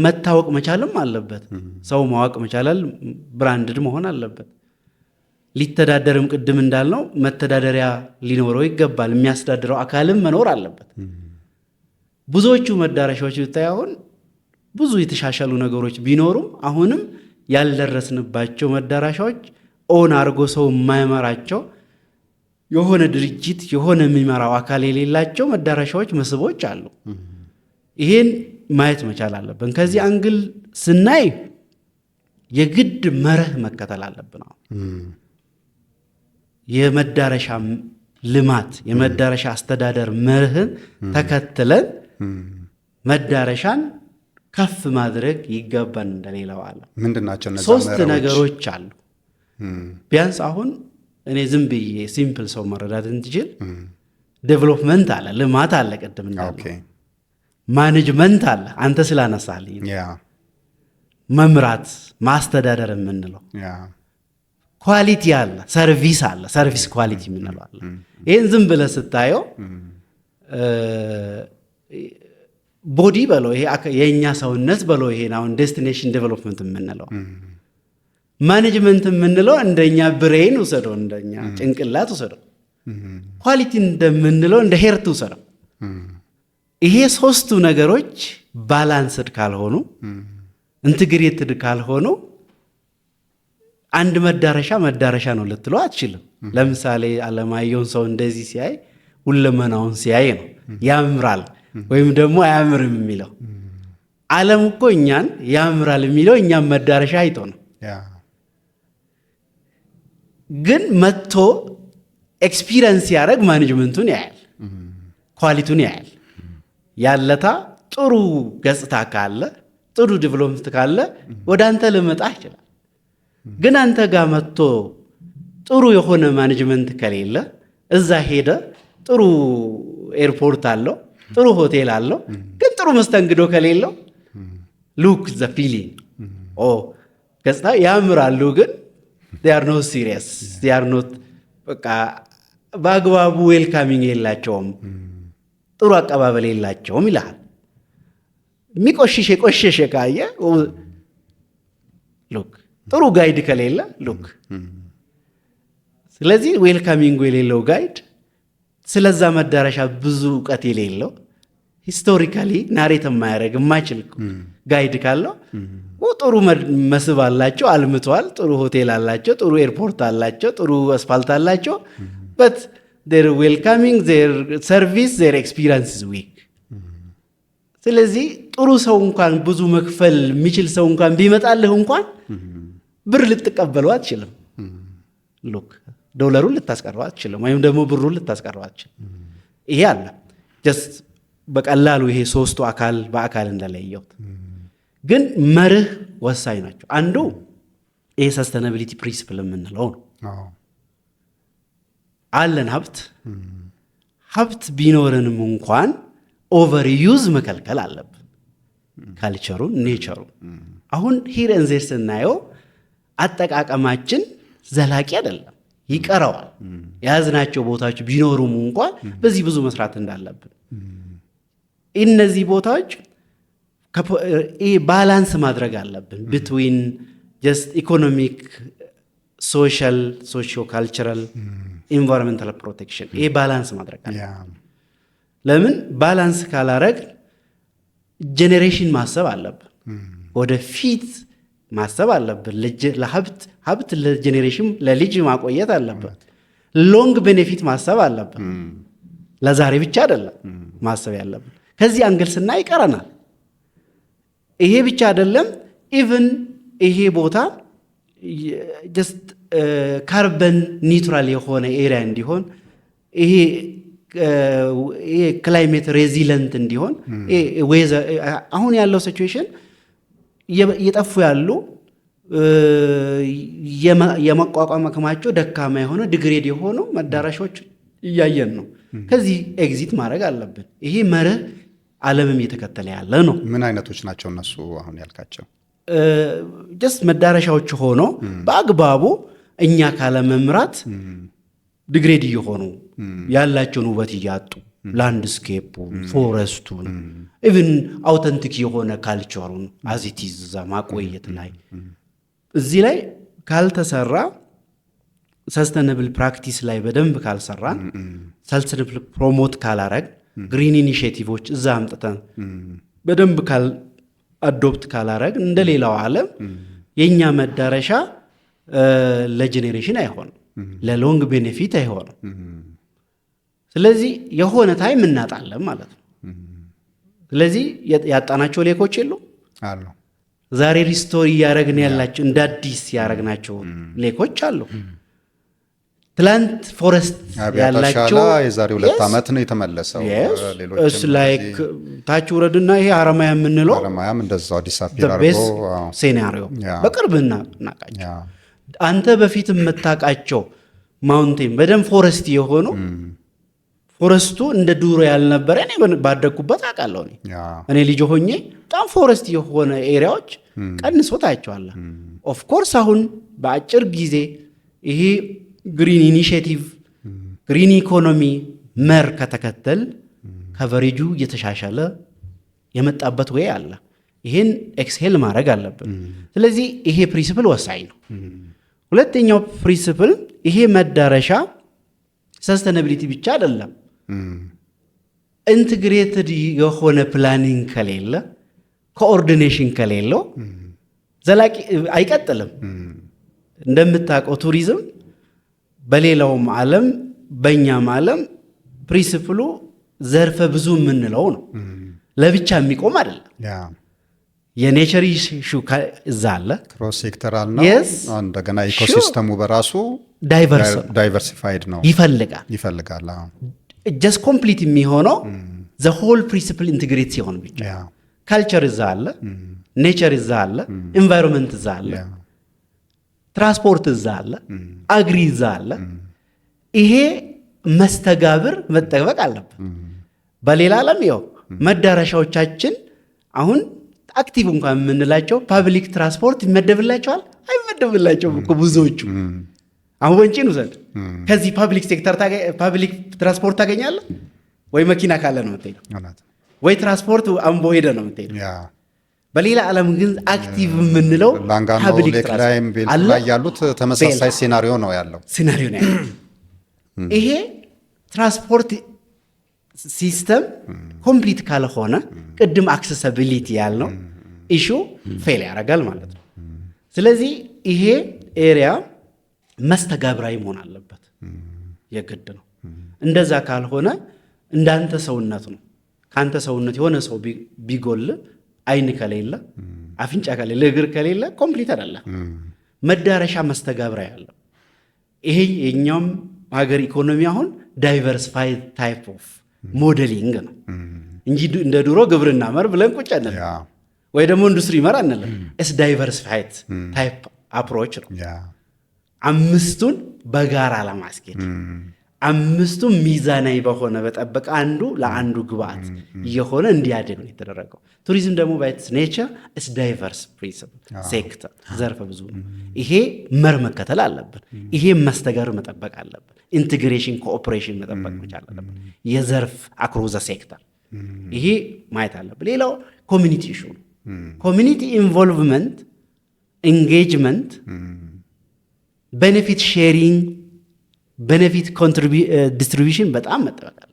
መታወቅ መቻልም አለበት። ሰው ማወቅ መቻላል፣ ብራንድድ መሆን አለበት። ሊተዳደርም ቅድም እንዳልነው መተዳደሪያ ሊኖረው ይገባል። የሚያስተዳድረው አካልም መኖር አለበት። ብዙዎቹ መዳረሻዎች ብታይ አሁን ብዙ የተሻሻሉ ነገሮች ቢኖሩም አሁንም ያልደረስንባቸው መዳረሻዎች ኦን አድርጎ ሰው የማይመራቸው የሆነ ድርጅት የሆነ የሚመራው አካል የሌላቸው መዳረሻዎች፣ መስህቦች አሉ። ይሄን ማየት መቻል አለብን። ከዚህ አንግል ስናይ የግድ መርህ መከተል አለብን። የመዳረሻ ልማት የመዳረሻ አስተዳደር መርህን ተከትለን መዳረሻን ከፍ ማድረግ ይገባን። እንደሌላው ዓለም ምንድናቸው እነዚህ ሶስት ነገሮች አሉ። ቢያንስ አሁን እኔ ዝም ብዬ ሲምፕል ሰው መረዳት እንዲችል ዴቨሎፕመንት አለ፣ ልማት አለ፣ ቅድም እንዳልኩ ማኔጅመንት አለ። አንተ ስላነሳልኝ መምራት ማስተዳደር የምንለው ኳሊቲ አለ፣ ሰርቪስ አለ፣ ሰርቪስ ኳሊቲ የምንለው አለ። ይህን ዝም ብለህ ስታየው ቦዲ በለው ይሄ የእኛ ሰውነት በለው ይሄን አሁን ዴስቲኔሽን ዴቨሎፕመንት የምንለው ማኔጅመንት የምንለው እንደኛ ብሬን ውሰደው፣ እንደኛ ጭንቅላት ውሰደው፣ ኳሊቲ እንደምንለው እንደ ሄርት ውሰደው። ይሄ ሶስቱ ነገሮች ባላንስድ ካልሆኑ ኢንትግሬትድ ካልሆኑ አንድ መዳረሻ ነው ልትለው አትችልም። ለምሳሌ አለማየሁን ሰው እንደዚህ ሲያይ ሁለመናውን ሲያይ ነው ያምራል ወይም ደግሞ አያምርም የሚለው። ዓለም እኮ እኛን ያምራል የሚለው እኛም መዳረሻ አይቶ ነው። ግን መጥቶ ኤክስፒሪየንስ ያደረግ ማኔጅመንቱን ያያል፣ ኳሊቲውን ያያል። ያለታ ጥሩ ገጽታ ካለ ጥሩ ዲቨሎፕመንት ካለ ወደ አንተ ልመጣ ይችላል። ግን አንተ ጋር መጥቶ ጥሩ የሆነ ማኔጅመንት ከሌለ እዛ ሄደ ጥሩ ኤርፖርት አለው ጥሩ ሆቴል አለው ግን ጥሩ መስተንግዶ ከሌለው ሉክ ዘ ፊሊንግ ገጽታ ያምራሉ ግን they are not serious, they are not በቃ በአግባቡ ዌልካሚንግ የላቸውም፣ ጥሩ አቀባበል የላቸውም ይላል። ቆሸሸ ካየ ሉክ ጥሩ ጋይድ ከሌለ ሉክ። ስለዚህ ዌልካሚንግ የሌለው ጋይድ ስለዛ መዳረሻ ብዙ እውቀት የሌለው ሂስቶሪካሊ ናሬት የማያደርግ የማይችል ጋይድ ካለው ጥሩ መስህብ አላቸው፣ አልምተዋል፣ ጥሩ ሆቴል አላቸው፣ ጥሩ ኤርፖርት አላቸው፣ ጥሩ አስፋልት አላቸው but their welcoming, their service, their experience is weak። ስለዚህ ጥሩ ሰው እንኳን ብዙ መክፈል የሚችል ሰው እንኳን ቢመጣልህ እንኳን ብር ልትቀበለው አትችልም። ሉክ ዶላሩን ልታስቀረው አትችልም፣ ወይም ደግሞ ብሩን ልታስቀረው አትችልም። ይሄ አለ ጀስት በቀላሉ ይሄ ሶስቱ አካል በአካል እንደለየውት ግን መርህ ወሳኝ ናቸው። አንዱ ይሄ ሰስተናቢሊቲ ፕሪንሲፕል የምንለው ነው። አለን ሀብት ቢኖርንም እንኳን ኦቨር ዩዝ መከልከል አለብን። ካልቸሩን ኔቸሩን አሁን ሂር ኤንድ ዜር ስናየው አጠቃቀማችን ዘላቂ አይደለም፣ ይቀረዋል። የያዝናቸው ቦታዎች ቢኖሩም እንኳን በዚህ ብዙ መስራት እንዳለብን እነዚህ ቦታዎች ባላንስ ማድረግ አለብን ብትዊን ጀስት ኢኮኖሚክ ሶሻል ሶሺዮ ካልቸራል ኢንቫይሮንመንታል ፕሮቴክሽን። ይሄ ባላንስ ማድረግ አለብን። ለምን ባላንስ ካላረግ ጄኔሬሽን ማሰብ አለብን፣ ወደፊት ማሰብ አለብን። ሀብት ለጄኔሬሽን ለልጅ ማቆየት አለብን። ሎንግ ቤኔፊት ማሰብ አለብን። ለዛሬ ብቻ አይደለም ማሰብ ያለብን። ከዚህ አንግል ስናይ ይቀረናል። ይሄ ብቻ አይደለም፣ ኢቭን ይሄ ቦታ ጀስት ካርበን ኒውትራል የሆነ ኤሪያ እንዲሆን ይሄ ክላይሜት ሬዚለንት እንዲሆን አሁን ያለው ሲቹዌሽን እየጠፉ ያሉ የመቋቋም አቅማቸው ደካማ የሆነ ዲግሬድ የሆኑ መዳረሻዎች እያየን ነው። ከዚህ ኤግዚት ማድረግ አለብን። ይሄ መርህ ዓለምም እየተከተለ ያለ ነው። ምን አይነቶች ናቸው እነሱ አሁን ያልካቸው? ጀስት መዳረሻዎች ሆኖ በአግባቡ እኛ ካለመምራት ዲግሬድ እየሆኑ ያላቸውን ውበት እያጡ ላንድስኬፑን፣ ፎረስቱን ኢቭን አውተንቲክ የሆነ ካልቸሩን አዚቲዝ እዛ ማቆየት ላይ እዚህ ላይ ካልተሰራ ሰስተነብል ፕራክቲስ ላይ በደንብ ካልሰራን ሰስተነብል ፕሮሞት ካላረግ ግሪን ኢኒሼቲቮች እዛ አምጥተን በደንብ አዶፕት ካላረግ እንደሌላው ዓለም የኛ መዳረሻ ለጄኔሬሽን አይሆንም፣ ለሎንግ ቤኔፊት አይሆንም። ስለዚህ የሆነ ታይም እናጣለን ማለት ነው። ስለዚህ ያጣናቸው ሌኮች የሉም አሉ። ዛሬ ሪስቶሪ ያረግን ያላቸው እንደ አዲስ ያረግናቸው ሌኮች አሉ። ትላንት ፎረስት ያላቸው የዛሬ 2 ዓመት ነው የተመለሰው። ሌሎች ላይክ ታች ወረድና ይሄ አረማያ የምንለው አረማያም እንደዛው ዲሳፒር አርጎ ሴናሪዮ በቅርብ እናቃቸው። አንተ በፊት የምታቃቸው ማውንቴን በደም ፎረስት የሆኑ ፎረስቱ እንደ ዱሮ ያልነበረ እኔ ባደኩበት አውቃለሁ። እኔ ልጅ ሆኜ በጣም ፎረስት የሆነ ኤሪያዎች ቀንሶ ታያቸዋለህ። ኦፍ ኮርስ አሁን በአጭር ጊዜ ይሄ ግሪን ኢኒሼቲቭ ግሪን ኢኮኖሚ መር ከተከተል ከቨሬጁ እየተሻሻለ የመጣበት ወይ አለ። ይሄን ኤክስሄል ማድረግ አለብን። ስለዚህ ይሄ ፕሪንሲፕል ወሳኝ ነው። ሁለተኛው ፕሪንሲፕል ይሄ መዳረሻ ሰስተናቢሊቲ ብቻ አይደለም። ኢንተግሬትድ የሆነ ፕላኒንግ ከሌለ ኮኦርዲኔሽን ከሌለው ዘላቂ አይቀጥልም። እንደምታውቀው ቱሪዝም በሌላውም ዓለም በእኛም ዓለም ፕሪንሲፕሉ ዘርፈ ብዙ የምንለው ነው። ለብቻ የሚቆም አይደለም። የኔቸር ኢሹ እዛ አለ፣ ክሮስ ሴክተራል ነው። እንደገና ኢኮሲስተሙ በራሱ ዳይቨርሲፋይድ ነው፣ ይፈልጋል። ጀስት ኮምፕሊት የሚሆነው ዘ ሆል ፕሪንሲፕል ኢንቴግሬት ሲሆን ብቻ። ካልቸር እዛ አለ፣ ኔቸር እዛ አለ፣ ኢንቫይሮንመንት እዛ አለ፣ ትራንስፖርት እዛ አለ፣ አግሪ እዛ አለ። ይሄ መስተጋብር መጠበቅ አለበት። በሌላ ዓለም ይኸው መዳረሻዎቻችን አሁን አክቲቭ እንኳን የምንላቸው ፓብሊክ ትራንስፖርት ይመደብላቸዋል አይመደብላቸውም እኮ ብዙዎቹ። አሁን ወንጪን ውሰድ፣ ከዚህ ፓብሊክ ሴክተር ፓብሊክ ትራንስፖርት ታገኛለህ ወይ መኪና ካለ ነው የምትሄደው፣ ወይ ትራንስፖርት አምቦ ሄደ ነው የምትሄደው። በሌላ ዓለም ግን አክቲቭ የምንለው ፓብሊክ ትራንስፖርት ላይ ያሉት ተመሳሳይ ሲናሪዮ ነው ያለው። ይሄ ትራንስፖርት ሲስተም ኮምፕሊት ካልሆነ ቅድም አክሰሲቢሊቲ ያልነው ኢሹ ፌል ያደርጋል ማለት ነው። ስለዚህ ይሄ ኤሪያ መስተጋብራዊ መሆን አለበት፣ የግድ ነው። እንደዛ ካልሆነ እንዳንተ ሰውነት ነው። ካንተ ሰውነት የሆነ ሰው ቢጎል አይን ከሌለ፣ አፍንጫ ከሌለ፣ እግር ከሌለ ኮምፕሊት አይደለም። መዳረሻ መስተጋብራዊ ያለው ይሄ የኛውም ሀገር ኢኮኖሚ አሁን ዳይቨርሲፋይድ ታይፕ ኦፍ ሞዴሊንግ ነው እንጂ እንደ ድሮ ግብርና መር ብለን ቁጭ አንልም፣ ወይ ደግሞ ኢንዱስትሪ መር አንልም። እስ ዳይቨርሲፋይድ ታይፕ አፕሮች ነው። አምስቱን በጋራ ለማስኬድ አምስቱም ሚዛናዊ በሆነ በጠበቀ አንዱ ለአንዱ ግብአት እየሆነ እንዲያድግ ነው የተደረገው። ቱሪዝም ደግሞ ባይትስ ኔቸር እስ ዳይቨርስ ፕሪንሲፕል ሴክተር ዘርፈ ብዙ ነው። ይሄ መር መከተል አለብን። ይሄ መስተጋር መጠበቅ አለብን። ኢንቴግሬሽን ኮኦፕሬሽን መጠበቅ መቻል አለብን። የዘርፍ አክሮስ ዘ ሴክተር ይሄ ማየት አለብን። ሌላው ኮሚኒቲ ኢሹ ነው። ኮሚኒቲ ኢንቮልቭመንት፣ ኢንጌጅመንት፣ ቤኔፊት ሼሪንግ፣ ቤኔፊት ዲስትሪቢዩሽን በጣም መጠበቅ አለበት።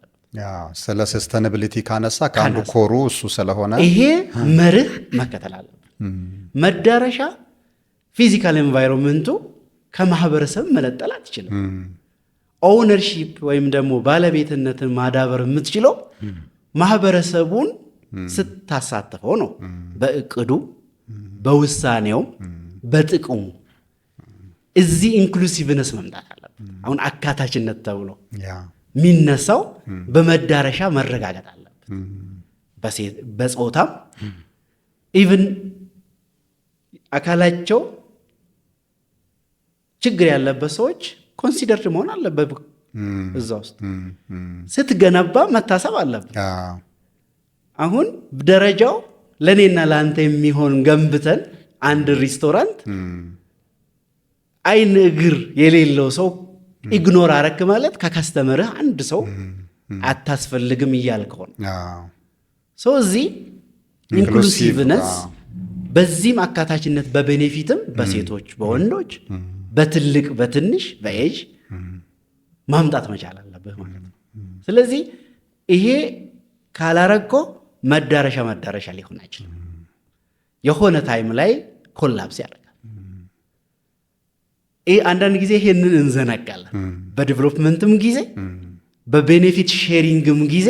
ስለ ሰስተናቢሊቲ ካነሳ ከአንዱ ኮሩ እሱ ስለሆነ ይሄ መርህ መከተል አለበት። መዳረሻ ፊዚካል ኤንቫይሮንመንቱ ከማህበረሰብ መለጠል አትችልም። ኦውነርሺፕ ወይም ደግሞ ባለቤትነትን ማዳበር የምትችለው ማህበረሰቡን ስታሳትፈው ነው። በእቅዱ፣ በውሳኔው፣ በጥቅሙ እዚህ ኢንክሉሲቭነስ መምጣት አለበት። አሁን አካታችነት ተብሎ የሚነሳው በመዳረሻ መረጋገጥ አለበት። በጾታም ኢቭን አካላቸው ችግር ያለበት ሰዎች ኮንሲደርድ መሆን አለበት። እዛ ውስጥ ስትገነባ መታሰብ አለበት። አሁን ደረጃው ለእኔና ለአንተ የሚሆን ገንብተን አንድ ሬስቶራንት አይን እግር የሌለው ሰው ኢግኖር አረክ ማለት ከከስተመርህ አንድ ሰው አታስፈልግም እያልከው ነው። እዚህ ኢንክሉሲቭነስ በዚህም አካታችነት በቤኔፊትም በሴቶች በወንዶች በትልቅ በትንሽ በኤጅ ማምጣት መቻል አለብህ ማለት ነው። ስለዚህ ይሄ ካላረኮ መዳረሻ ሊሆን አይችልም። የሆነ ታይም ላይ ኮላፕስ ያደርጋል። አንዳንድ ጊዜ ይሄንን እንዘነጋለን። በዲቨሎፕመንትም ጊዜ በቤኔፊት ሼሪንግም ጊዜ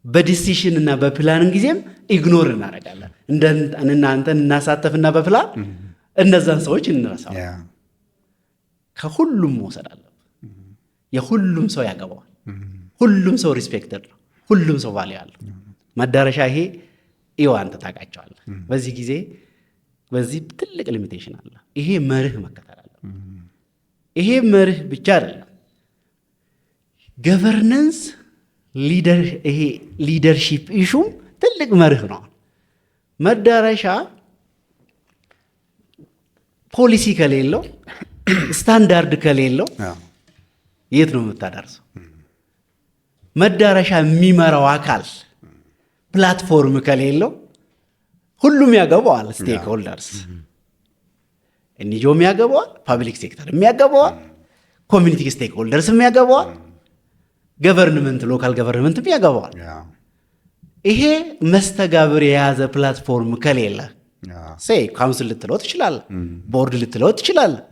በዲሲሽን እና በፕላን ጊዜም ኢግኖር እናደርጋለን። እናንተን እናሳተፍና በፕላን እነዛን ሰዎች እንረሳው። ከሁሉም መውሰድ አለብን። የሁሉም ሰው ያገባዋል። ሁሉም ሰው ሪስፔክትድ ነው። ሁሉም ሰው ቫልዩ አለው። መዳረሻ ይሄ አንተ ታውቃቸዋለህ። በዚህ ጊዜ በዚህ ትልቅ ሊሚቴሽን አለ። ይሄ መርህ መከተል አለ። ይሄ መርህ ብቻ አይደለም። ገቨርነንስ ይሄ ሊደርሺፕ ኢሹም ትልቅ መርህ ነው። መዳረሻ ፖሊሲ ከሌለው ስታንዳርድ ከሌለው የት ነው የምታደርሰው? መዳረሻ የሚመራው አካል ፕላትፎርም ከሌለው ሁሉም ያገባዋል። ስቴክ ሆልደርስ ኤንጂኦም ያገባዋል፣ ፓብሊክ ሴክተር የሚያገባዋል፣ ኮሚኒቲ ስቴክ ሆልደርስ የሚያገባዋል፣ ገቨርንመንት ሎካል ገቨርንመንት ያገባዋል። ይሄ መስተጋብር የያዘ ፕላትፎርም ከሌለ ካውንስል ልትለው ትችላለህ፣ ቦርድ ልትለው ትችላለህ፣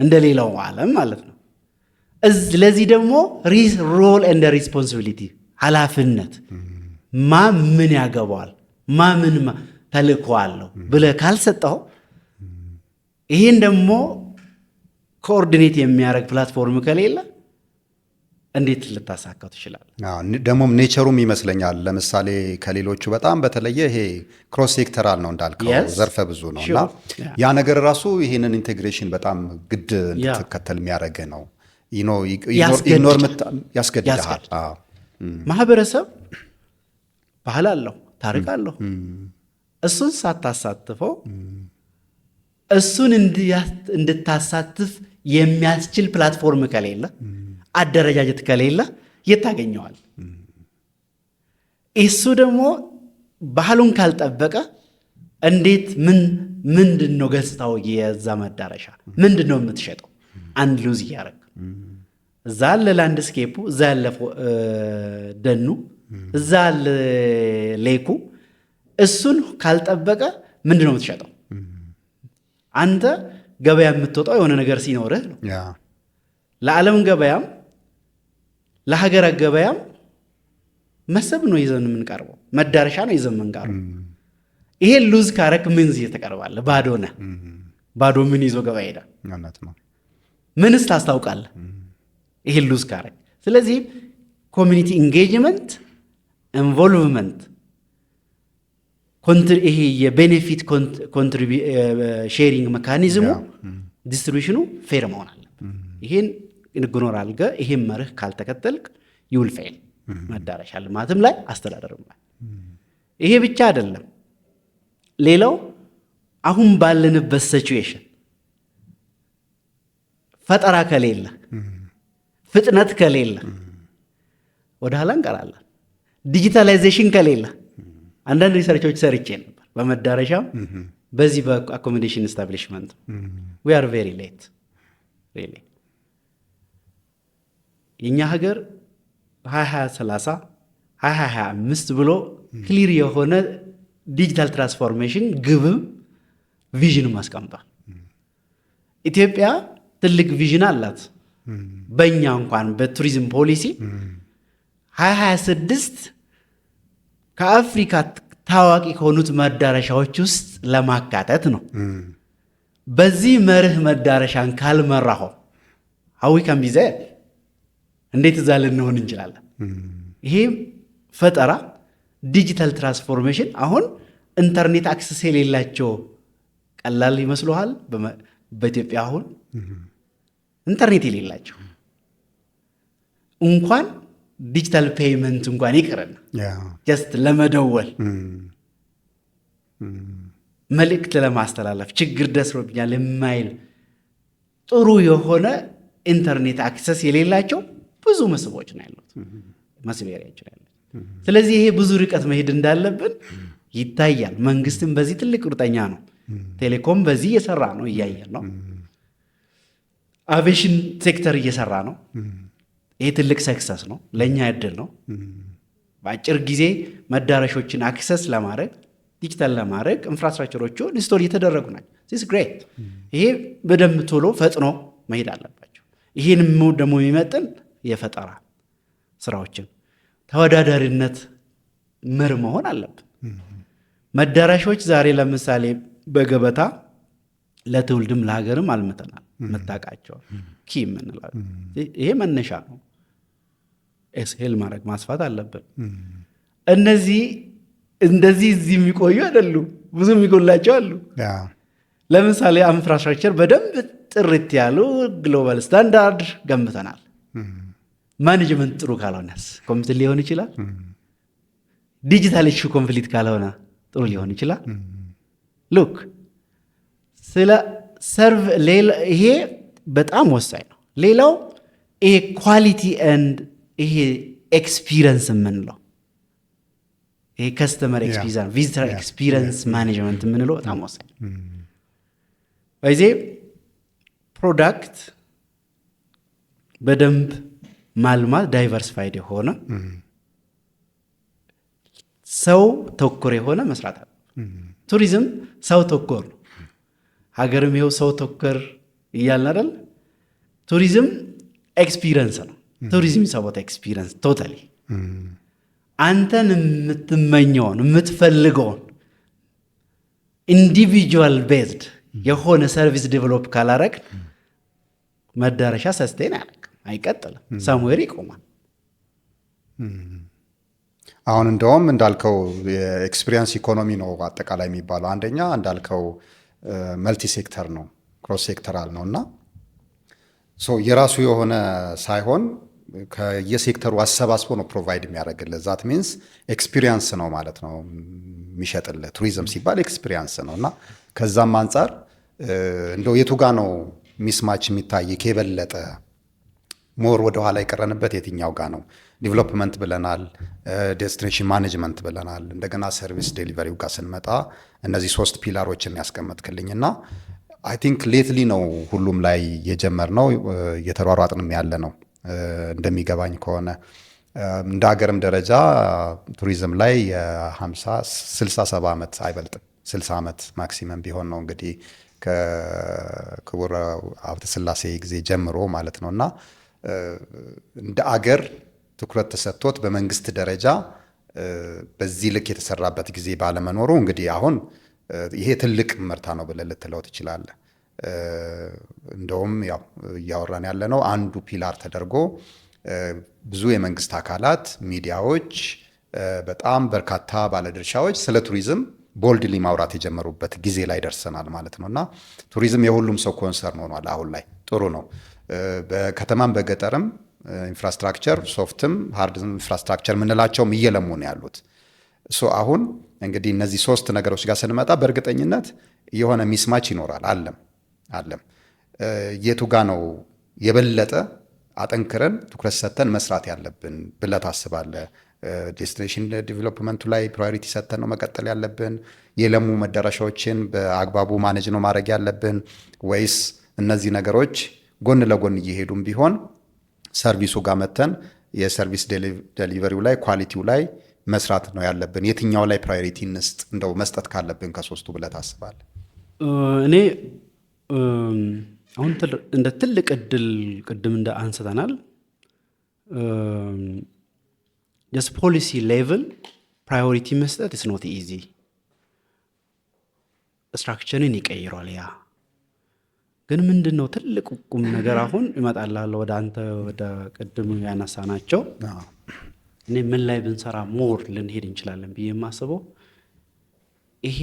እንደ ሌላው ዓለም ማለት ነው። ለዚህ ደግሞ ሮል ኤንድ ሪስፖንሲቢሊቲ ኃላፊነት ምን ያገባዋል ምን ተልእኮ አለው ብለህ ካልሰጠው ይህን ደግሞ ኮኦርዲኔት የሚያደርግ ፕላትፎርም ከሌለ እንዴት ልታሳካው ትችላለህ? ደግሞም ኔቸሩም ይመስለኛል ለምሳሌ ከሌሎቹ በጣም በተለየ ይሄ ክሮስ ሴክተራል ነው እንዳልከው ዘርፈ ብዙ ነው እና ያ ነገር ራሱ ይህንን ኢንቴግሬሽን በጣም ግድ እንድትከተል የሚያደርግ ነው። ያስገድዳል። ማህበረሰብ ባህል አለው፣ ታሪክ አለው። እሱን ሳታሳትፈው እሱን እንድታሳትፍ የሚያስችል ፕላትፎርም ከሌለ አደረጃጀት ከሌለ የት ታገኘዋል? እሱ ደግሞ ባህሉን ካልጠበቀ እንዴት ምንድን ነው ገጽታው? የዛ መዳረሻ ምንድን ነው የምትሸጠው? አንድ ሉዝ እያደረግ እዛ አለ ላንድስኬፑ፣ እዛ ያለ ደኑ፣ እዛ አለ ሌኩ። እሱን ካልጠበቀ ምንድን ነው የምትሸጠው? አንተ ገበያ የምትወጣው የሆነ ነገር ሲኖርህ ነው። ለዓለም ገበያም ለሀገር ገበያም መስህብ ነው ይዘን የምንቀርበው፣ መዳረሻ ነው ይዘን የምንቀርበው። ይሄን ሉዝ ካረክ ምን ይዘህ ትቀርባለህ? ባዶ ነህ። ባዶ ምን ይዞ ገበያ ሄዳ ምንስ ታስታውቃለህ? ይሄን ሉዝ ካረክ። ስለዚህ ኮሚኒቲ ኢንጌጅመንት ኢንቮልቭመንት ይሄ የቤኔፊት ሼሪንግ ሜካኒዝሙ ዲስትሪቢዩሽኑ ፌር መሆን አለበት። ይሄን ኢግኖር አድርገህ ይሄን መርህ ካልተከተልክ ይውል ፌል መዳረሻ ልማትም ላይ አስተዳደርም ላይ። ይሄ ብቻ አይደለም። ሌላው አሁን ባለንበት ሲቹዌሽን ፈጠራ ከሌለ ፍጥነት ከሌለ ወደ ኋላ እንቀራለን። ዲጂታላይዜሽን ከሌለ አንዳንድ ሪሰርቾች ሰርቼ ነበር በመዳረሻም በዚህ በአኮሞዴሽን ኤስታብሊሽመንት we are very late really። የኛ ሀገር 2030 2025 ብሎ ክሊር የሆነ ዲጂታል ትራንስፎርሜሽን ግብም ቪዥንም አስቀምጧል። ኢትዮጵያ ትልቅ ቪዥን አላት። በእኛ እንኳን በቱሪዝም ፖሊሲ 2026 ከአፍሪካ ታዋቂ ከሆኑት መዳረሻዎች ውስጥ ለማካተት ነው። በዚህ መርህ መዳረሻን ካልመራኸው how we can be there እንዴት እዛ ልንሆን እንችላለን? ይሄ ፈጠራ ዲጂታል ትራንስፎርሜሽን አሁን ኢንተርኔት አክሰስ የሌላቸው ቀላል ይመስሉሃል? በኢትዮጵያ አሁን ኢንተርኔት የሌላቸው እንኳን ዲጂታል ፔይመንት እንኳን ይቅርና ጀስት ለመደወል መልእክት ለማስተላለፍ ችግር ደርሶብኛል የማይል ጥሩ የሆነ ኢንተርኔት አክሰስ የሌላቸው ብዙ መስህቦች ነው ያሉት። መስበሪያ እንችላለን። ስለዚህ ይሄ ብዙ ርቀት መሄድ እንዳለብን ይታያል። መንግስትም በዚህ ትልቅ ቁርጠኛ ነው። ቴሌኮም በዚህ እየሰራ ነው፣ እያየን ነው። አቪዬሽን ሴክተር እየሰራ ነው። ይሄ ትልቅ ሰክሰስ ነው፣ ለእኛ እድል ነው። በአጭር ጊዜ መዳረሾችን አክሰስ ለማድረግ ዲጂታል ለማድረግ ኢንፍራስትራክቸሮቹ ኢንስቶል እየተደረጉ ናቸው። ዚስ ግሬት። ይሄ በደንብ ቶሎ ፈጥኖ መሄድ አለባቸው። ይህን ደግሞ የሚመጥን የፈጠራ ስራዎችን ተወዳዳሪነት ምር መሆን አለብን። መዳረሾች ዛሬ ለምሳሌ በገበታ ለትውልድም ለሀገርም አልምተናል። መታቃቸው ኪ የምንለው ይሄ መነሻ ነው። ኤስሄል ማድረግ ማስፋት አለብን። እነዚህ እንደዚህ እዚህ የሚቆዩ አይደሉም፣ ብዙ የሚጎላቸው አሉ። ለምሳሌ ኢንፍራስትራክቸር በደንብ ጥርት ያሉ ግሎባል ስታንዳርድ ገንብተናል። ማኔጅመንት ጥሩ ካልሆነስ ኮምፕሊት ሊሆን ይችላል። ዲጂታል ኢሹ ኮምፕሊት ካልሆነ ጥሩ ሊሆን ይችላል። ሉክ ስለ ሰርቭ ይሄ በጣም ወሳኝ ነው። ሌላው ይሄ ኳሊቲ ኤንድ ይሄ ኤክስፒሪየንስ የምንለው ይሄ ከስተመር ኤክስፒሪየንስ ቪዚተር ኤክስፒሪየንስ ማኔጅመንት የምንለው በጣም ወሳኝ ነው። በዚህ ፕሮዳክት በደንብ ማልማት ዳይቨርሲፋይድ የሆነ ሰው ተኮር የሆነ መስራት አለ። ቱሪዝም ሰው ተኮር ነው። ሀገርም ይኸው ሰው ተኮር እያልን አይደል? ቱሪዝም ኤክስፒሪየንስ ነው። ቱሪዝም ሰቦት ኤክስፒሪየንስ ቶታሊ አንተን የምትመኘውን የምትፈልገውን ኢንዲቪጁዋል ቤዝድ የሆነ ሰርቪስ ዴቨሎፕ ካላረግ መዳረሻ ሰስቴን አይቀጥልም፣ ሳምዌር ይቆማል። አሁን እንደውም እንዳልከው የኤክስፒሪየንስ ኢኮኖሚ ነው አጠቃላይ የሚባለው። አንደኛ እንዳልከው መልቲ ሴክተር ነው፣ ክሮስ ሴክተራል ነው እና የራሱ የሆነ ሳይሆን ከየሴክተሩ አሰባስቦ ነው ፕሮቫይድ የሚያደርግልህ። ዛት ሚንስ ኤክስፒሪየንስ ነው ማለት ነው የሚሸጥልህ። ቱሪዝም ሲባል ኤክስፒሪየንስ ነው እና ከዛም አንጻር እንደው የቱ ጋ ነው ሚስማች የሚታይ ከበለጠ ሞር ወደኋላ የቀረንበት የትኛው ጋ ነው? ዲቨሎፕመንት ብለናል፣ ዴስቲኔሽን ማኔጅመንት ብለናል። እንደገና ሰርቪስ ዴሊቨሪው ጋር ስንመጣ እነዚህ 3 ፒላሮችን ያስቀመጥክልኝ እና አይ ቲንክ ሌትሊ ነው ሁሉም ላይ የጀመርነው እየተሯሯጥንም ያለ ነው እንደሚገባኝ ከሆነ እንደ ሀገርም ደረጃ ቱሪዝም ላይ የ67 ዓመት አይበልጥም 60 ዓመት ማክሲመም ቢሆን ነው እንግዲህ ከክቡር ሀብተ ሥላሴ ጊዜ ጀምሮ ማለት ነው እና እንደ አገር ትኩረት ተሰጥቶት በመንግስት ደረጃ በዚህ ልክ የተሰራበት ጊዜ ባለመኖሩ እንግዲህ አሁን ይሄ ትልቅ ምርታ ነው ብለህ ልትለው ትችላለህ። እንደውም ያው እያወራን ያለ ነው አንዱ ፒላር ተደርጎ ብዙ የመንግስት አካላት፣ ሚዲያዎች፣ በጣም በርካታ ባለድርሻዎች ስለ ቱሪዝም ቦልድሊ ማውራት የጀመሩበት ጊዜ ላይ ደርሰናል ማለት ነው እና ቱሪዝም የሁሉም ሰው ኮንሰርን ሆኗል። አሁን ላይ ጥሩ ነው። በከተማም በገጠርም ኢንፍራስትራክቸር ሶፍትም ሃርድ ኢንፍራስትራክቸር የምንላቸውም እየለሙ ነው ያሉት። አሁን እንግዲህ እነዚህ 3 ነገሮች ጋር ስንመጣ በእርግጠኝነት የሆነ ሚስማች ይኖራል። አለም የቱ ጋ ነው የበለጠ አጠንክረን ትኩረት ሰጥተን መስራት ያለብን ብለህ ታስባለህ? ዴስቲኔሽን ዴቨሎፕመንቱ ላይ ፕራዮሪቲ ሰጥተን ነው መቀጠል ያለብን? የለሙ መዳረሻዎችን በአግባቡ ማኔጅ ነው ማድረግ ያለብን? ወይስ እነዚህ ነገሮች ጎን ለጎን እየሄዱም ቢሆን ሰርቪሱ ጋር መተን የሰርቪስ ዴሊቨሪው ላይ ኳሊቲው ላይ መስራት ነው ያለብን? የትኛው ላይ ፕራዮሪቲ እንስጥ እንደው መስጠት ካለብን ከ3ቱ ብለህ ታስባለህ? እኔ አሁን እንደ ትልቅ እድል ቅድም እንደ አንስተናል ጀስት ፖሊሲ ሌቭል ፕራዮሪቲ መስጠት ኢስ ኖት ኢዚ። ስትራክቸርን ይቀይሯል። ያ ግን ምንድን ነው ትልቅ ቁም ነገር አሁን ይመጣላል ወደ አንተ ወደ ቅድም ያነሳናቸው እኔ ምን ላይ ብንሰራ ሞር ልንሄድ እንችላለን ብዬ የማስበው ይሄ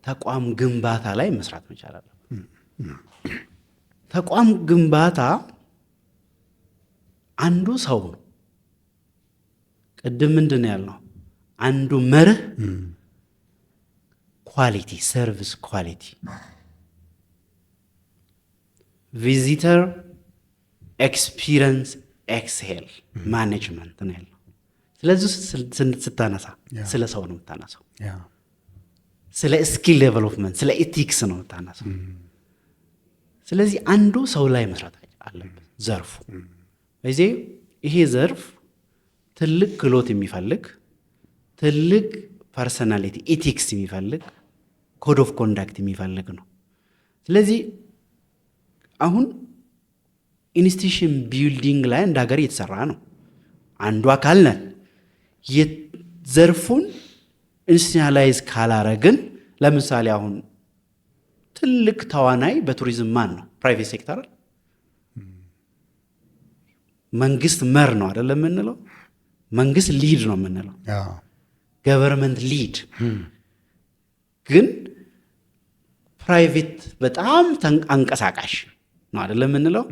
ተቋም ግንባታ ላይ መስራት መቻል አለብን። ተቋም ግንባታ አንዱ ሰው ነው። ቅድም ምንድን ነው ያልነው? አንዱ መርህ ኳሊቲ ሰርቪስ ኳሊቲ ቪዚተር ኤክስፒሪየንስ ኤክስሄል ማኔጅመንት ነው ያለው። ስለዚህ ስታነሳ ስለ ሰው ነው የምታነሳው፣ ስለ ስኪል ዴቨሎፕመንት፣ ስለ ኤቲክስ ነው የምታነሳው። ስለዚህ አንዱ ሰው ላይ መስራት አለበት ዘርፉ። በዚህ ይሄ ዘርፍ ትልቅ ክህሎት የሚፈልግ ትልቅ ፐርሰናሊቲ ኤቲክስ የሚፈልግ ኮድ ኦፍ ኮንዳክት የሚፈልግ ነው። ስለዚህ አሁን ኢንስቲትዩሽን ቢልዲንግ ላይ እንደ ሀገር እየተሰራ ነው። አንዱ አካል ነን። ዘርፉን ኢንስቲትዩሽናላይዝ ካላረግን፣ ለምሳሌ አሁን ትልቅ ተዋናይ በቱሪዝም ማን ነው? ፕራይቬት ሴክተር። መንግስት መር ነው አይደለም የምንለው፣ መንግስት ሊድ ነው የምንለው፣ ገቨርንመንት ሊድ። ግን ፕራይቬት በጣም አንቀሳቃሽ ነው አይደለም የምንለው።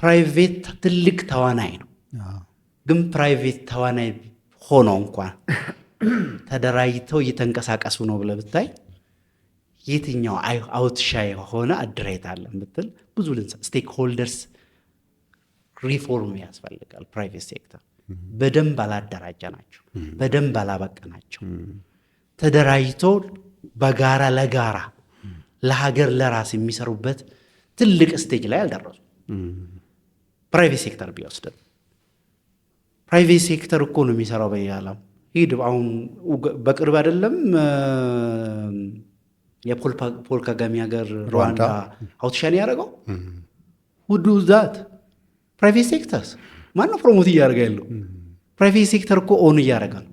ፕራይቬት ትልቅ ተዋናይ ነው። ግን ፕራይቬት ተዋናይ ሆኖ እንኳን ተደራጅተው እየተንቀሳቀሱ ነው ብለህ ብታይ የትኛው አውትሻይ የሆነ አድሬት አለን ብትል ብዙ ስቴክ ሆልደርስ ሪፎርም ያስፈልጋል። ፕራይቬት ሴክተር በደንብ አላደራጀ ናቸው፣ በደንብ አላበቀ ናቸው። ተደራጅቶ በጋራ ለጋራ ለሀገር ለራስ የሚሰሩበት ትልቅ ስቴጅ ላይ አልደረሱ። ፕራይቬት ሴክተር ቢወስድ ፕራይቬት ሴክተር እኮ ነው የሚሰራው በያላም ሂድ። አሁን በቅርብ አይደለም የፖል ካጋሜ ሀገር ሩዋንዳ አውትሻን ያደረገው ውዱ ዛት ፕራይቬት ሴክተርስ ማነው ፕሮሞት እያደረገ ያለው? ፕራይቬት ሴክተር እኮ ኦን እያደረገ ነው።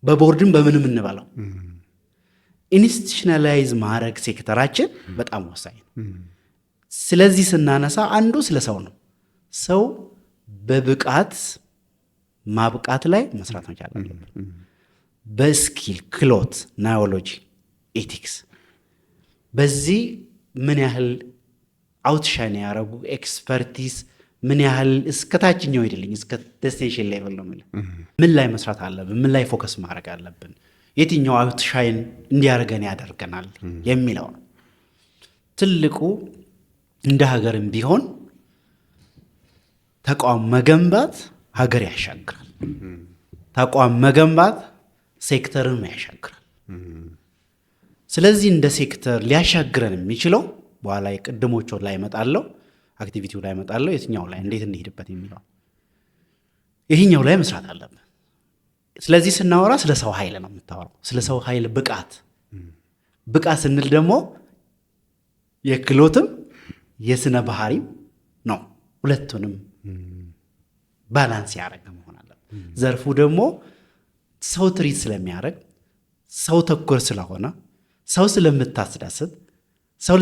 በቦርድም በምንም እንበላው ኢንስቲቱሽናላይዝ ማድረግ ሴክተራችን በጣም ወሳኝ ነው። ስለዚህ ስናነሳ አንዱ ስለ ሰው ነው። ሰው በብቃት ማብቃት ላይ መስራት መቻል አለበት። በስኪል ክሎት፣ ናዮሎጂ፣ ኤቲክስ በዚህ ምን ያህል አውትሻይን ያደረጉ ኤክስፐርቲስ ምን ያህል እስከታችኛው ሄድልኝ እስከ ዴስቲኔሽን ሌቨል ነው የሚለው ምን ላይ መስራት አለብን፣ ምን ላይ ፎከስ ማድረግ አለብን፣ የትኛው አውትሻይን እንዲያደርገን ያደርገናል የሚለው ነው ትልቁ። እንደ ሀገርም ቢሆን ተቋም መገንባት ሀገር ያሻግራል። ተቋም መገንባት ሴክተርን ያሻግራል። ስለዚህ እንደ ሴክተር ሊያሻግረን የሚችለው በኋላ የቅድሞቹ ላይ እመጣለሁ፣ አክቲቪቲው ላይ እመጣለሁ፣ የትኛው ላይ እንዴት እንሄድበት የሚለው ይህኛው ላይ መስራት አለብን። ስለዚህ ስናወራ ስለ ሰው ኃይል ነው የምታወራው። ስለ ሰው ኃይል ብቃት ስንል ደግሞ የክሎትም የስነ ባህሪም ነው። ሁለቱንም ባላንስ ያደረገ መሆን አለበት። ዘርፉ ደግሞ ሰው ትሪት ስለሚያደርግ ሰው ተኮር ስለሆነ ሰው ስለምታስደስት ሰው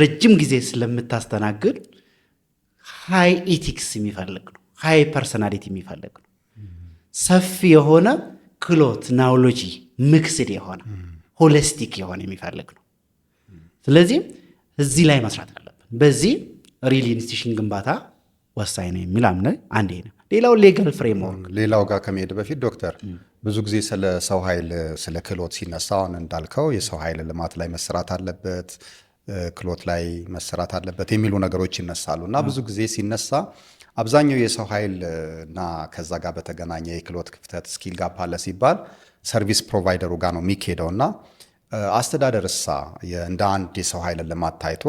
ረጅም ጊዜ ስለምታስተናግድ ሃይ ኢቲክስ የሚፈልግ ነው። ሃይ ፐርሰናሊቲ የሚፈልግ ነው። ሰፊ የሆነ ክሎት ናውሎጂ ሚክስድ የሆነ ሆሊስቲክ የሆነ የሚፈልግ ነው። ስለዚህ እዚህ ላይ መስራት አለብን። በዚህ ሪል ኢንስቲትዩሽን ግንባታ ወሳኝ ነው የሚል አምነ አንዴ ነው። ሌላው ሌጋል ፍሬምወርክ። ሌላው ጋር ከመሄድ በፊት ዶክተር ብዙ ጊዜ ስለ ሰው ኃይል ስለ ክሎት ሲነሳ አሁን እንዳልከው የሰው ኃይል ልማት ላይ መሰራት አለበት፣ ክሎት ላይ መሰራት አለበት የሚሉ ነገሮች ይነሳሉ እና ብዙ ጊዜ ሲነሳ አብዛኛው የሰው ኃይል እና ከዛ ጋር በተገናኘ የክሎት ክፍተት ስኪል ጋፕ አለ ሲባል ሰርቪስ ፕሮቫይደሩ ጋር ነው የሚካሄደው እና አስተዳደር እሳ እንደ አንድ የሰው ኃይል ልማት ታይቶ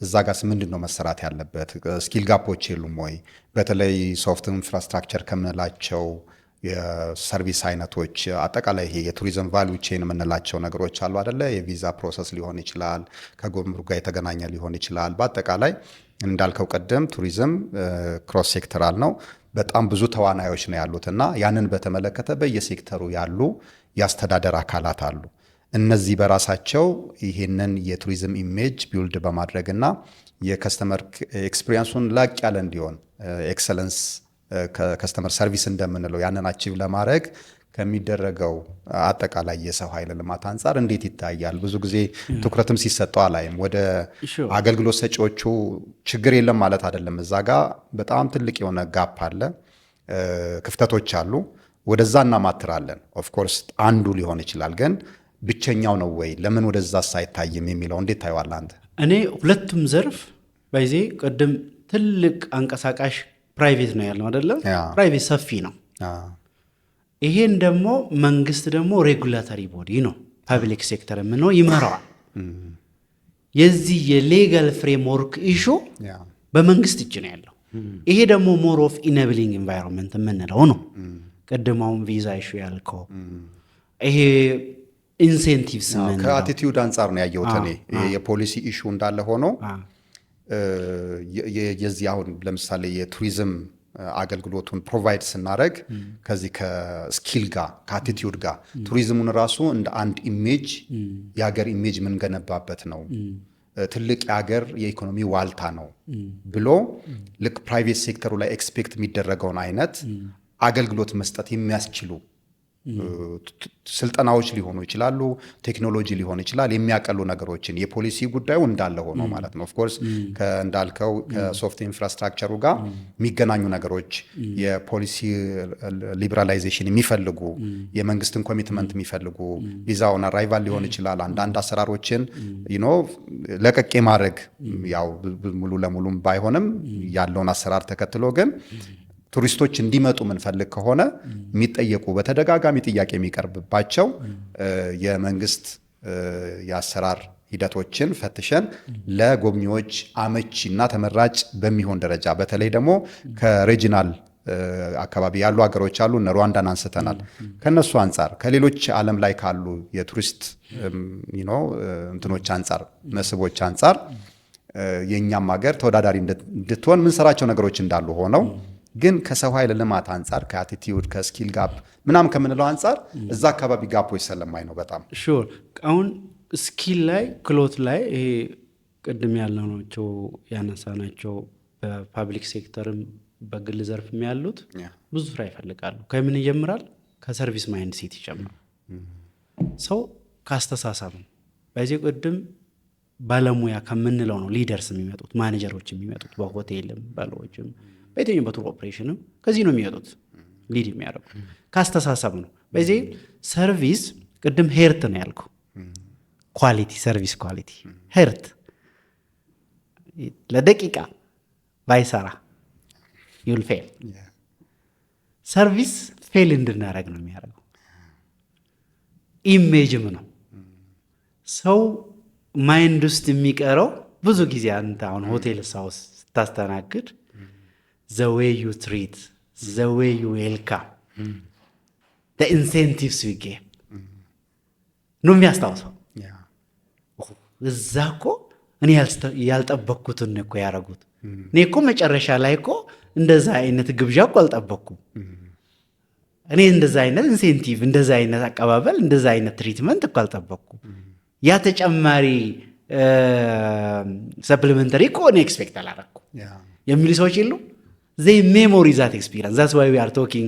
እዛ ጋርስ ምንድን ነው መሰራት ያለበት? ስኪል ጋፖች የሉም ወይ? በተለይ ሶፍት ኢንፍራስትራክቸር ከምንላቸው የሰርቪስ አይነቶች አጠቃላይ ይሄ የቱሪዝም ቫልዩ ቼን የምንላቸው ነገሮች አሉ አይደለ? የቪዛ ፕሮሰስ ሊሆን ይችላል፣ ከጉምሩክ ጋር የተገናኘ ሊሆን ይችላል። በአጠቃላይ እንዳልከው ቀደም ቱሪዝም ክሮስ ሴክተራል ነው። በጣም ብዙ ተዋናዮች ነው ያሉት እና ያንን በተመለከተ በየሴክተሩ ያሉ የአስተዳደር አካላት አሉ። እነዚህ በራሳቸው ይሄንን የቱሪዝም ኢሜጅ ቢውልድ በማድረግና የከስተመር ኤክስፒሪየንሱን ላቅ ያለ እንዲሆን ኤክሰለንስ ከስተመር ሰርቪስ እንደምንለው ያንን አቺቭ ለማድረግ ከሚደረገው አጠቃላይ የሰው ኃይል ልማት አንጻር እንዴት ይታያል? ብዙ ጊዜ ትኩረትም ሲሰጠው አላይም። ወደ አገልግሎት ሰጪዎቹ ችግር የለም ማለት አይደለም። እዛ ጋር በጣም ትልቅ የሆነ ጋፕ አለ፣ ክፍተቶች አሉ። ወደዛ እናማትራለን። ኦፍኮርስ አንዱ ሊሆን ይችላል፣ ግን ብቸኛው ነው ወይ? ለምን ወደዛ ሳይታይም የሚለው እንዴት ታየዋለህ አንተ? እኔ ሁለቱም ዘርፍ በይዜ ቅድም ትልቅ አንቀሳቃሽ ፕራይቬት ነው ያልነው አይደለም? ፕራይቬት ሰፊ ነው። ይሄን ደግሞ መንግስት ደግሞ ሬጉላተሪ ቦዲ ነው፣ ፐብሊክ ሴክተር ምነው ይመራዋል። የዚህ የሌጋል ፍሬምወርክ ኢሹ በመንግስት እጅ ነው ያለው። ይሄ ደግሞ ሞር ኦፍ ኢኔብሊንግ ኢንቫይሮንመንት የምንለው ነው። ቀድማውን ቪዛ ኢሹ ያልከው ይሄ ኢንሴንቲቭስ ምን ከአቲቲዩድ አንጻር ነው ያየሁት እኔ። የፖሊሲ ኢሹ እንዳለ ሆኖ የዚህ አሁን ለምሳሌ የቱሪዝም አገልግሎቱን ፕሮቫይድ ስናደርግ ከዚህ ከስኪል ጋር ከአቲቲዩድ ጋር ቱሪዝሙን ራሱ እንደ አንድ ኢሜጅ የሀገር ኢሜጅ የምንገነባበት ነው፣ ትልቅ የሀገር የኢኮኖሚ ዋልታ ነው ብሎ ልክ ፕራይቬት ሴክተሩ ላይ ኤክስፔክት የሚደረገውን አይነት አገልግሎት መስጠት የሚያስችሉ ስልጠናዎች ሊሆኑ ይችላሉ፣ ቴክኖሎጂ ሊሆን ይችላል፣ የሚያቀሉ ነገሮችን የፖሊሲ ጉዳዩ እንዳለ ሆኖ ማለት ነው። ኦፍኮርስ እንዳልከው ከሶፍት ኢንፍራስትራክቸሩ ጋር የሚገናኙ ነገሮች የፖሊሲ ሊበራላይዜሽን የሚፈልጉ የመንግስትን ኮሚትመንት የሚፈልጉ ቪዛውን አራይቫል ሊሆን ይችላል፣ አንዳንድ አሰራሮችን ለቀቅ ማድረግ ያው ሙሉ ለሙሉም ባይሆንም ያለውን አሰራር ተከትሎ ግን ቱሪስቶች እንዲመጡ ምንፈልግ ከሆነ የሚጠየቁ በተደጋጋሚ ጥያቄ የሚቀርብባቸው የመንግስት የአሰራር ሂደቶችን ፈትሸን ለጎብኚዎች አመቺና ተመራጭ በሚሆን ደረጃ በተለይ ደግሞ ከሬጂናል አካባቢ ያሉ ሀገሮች አሉ። እነ ሩዋንዳን አንስተናል። ከነሱ አንጻር ከሌሎች ዓለም ላይ ካሉ የቱሪስት እንትኖች አንጻር መስህቦች አንጻር የኛም ሀገር ተወዳዳሪ እንድትሆን ምንሰራቸው ነገሮች እንዳሉ ሆነው ግን ከሰው ኃይል ልማት አንጻር ከአቲቲዩድ ከስኪል ጋፕ ምናምን ከምንለው አንጻር እዛ አካባቢ ጋፖች ስለማይ ነው በጣም ሹር። አሁን ስኪል ላይ ክሎት ላይ ይሄ ቅድም ያልናቸው ያነሳናቸው በፓብሊክ ሴክተርም በግል ዘርፍም ያሉት ብዙ ስራ ይፈልጋሉ። ከምን ይጀምራል? ከሰርቪስ ማይንድ ሴት ይጀምራል። ሰው ካስተሳሰብ ነው። በዚህ ቅድም ባለሙያ ከምንለው ነው ሊደርስ የሚመጡት ማኔጀሮች የሚመጡት በሆቴልም በሎጅም በየትኛውም በቱር ኦፕሬሽንም ከዚህ ነው የሚወጡት ሊድ የሚያደርጉት ካስተሳሰብ ነው። በዚህ ሰርቪስ ቅድም ሄርት ነው ያልኩ ኳሊቲ ሰርቪስ ኳሊቲ ሄርት ለደቂቃ ባይሰራ ዩል ፌል። ሰርቪስ ፌል እንድናደርግ ነው የሚያደርገው። ኢሜጅም ነው ሰው ማይንድ ውስጥ የሚቀረው ብዙ ጊዜ አንተ አሁን ሆቴል ሳውስ ስታስተናግድ the way you treat, the way you welcome, the incentives we give ነው የሚያስታውሰው። እዛ እኮ እኔ ያልጠበቅኩትን እኮ ያደረጉት እኔ እኮ መጨረሻ ላይ እኮ እንደዛ አይነት ግብዣ እኮ አልጠበቅኩም። እኔ እንደዛ አይነት ኢንሴንቲቭ፣ እንደዛ አይነት አቀባበል፣ እንደዛ አይነት ትሪትመንት እኮ አልጠበቅኩም። ያ ተጨማሪ ሰፕሊመንተሪ እኮ እኔ ኤክስፔክት አላደረኩም የሚሉ ሰዎች የሉ። they memory that experience. That's why we are talking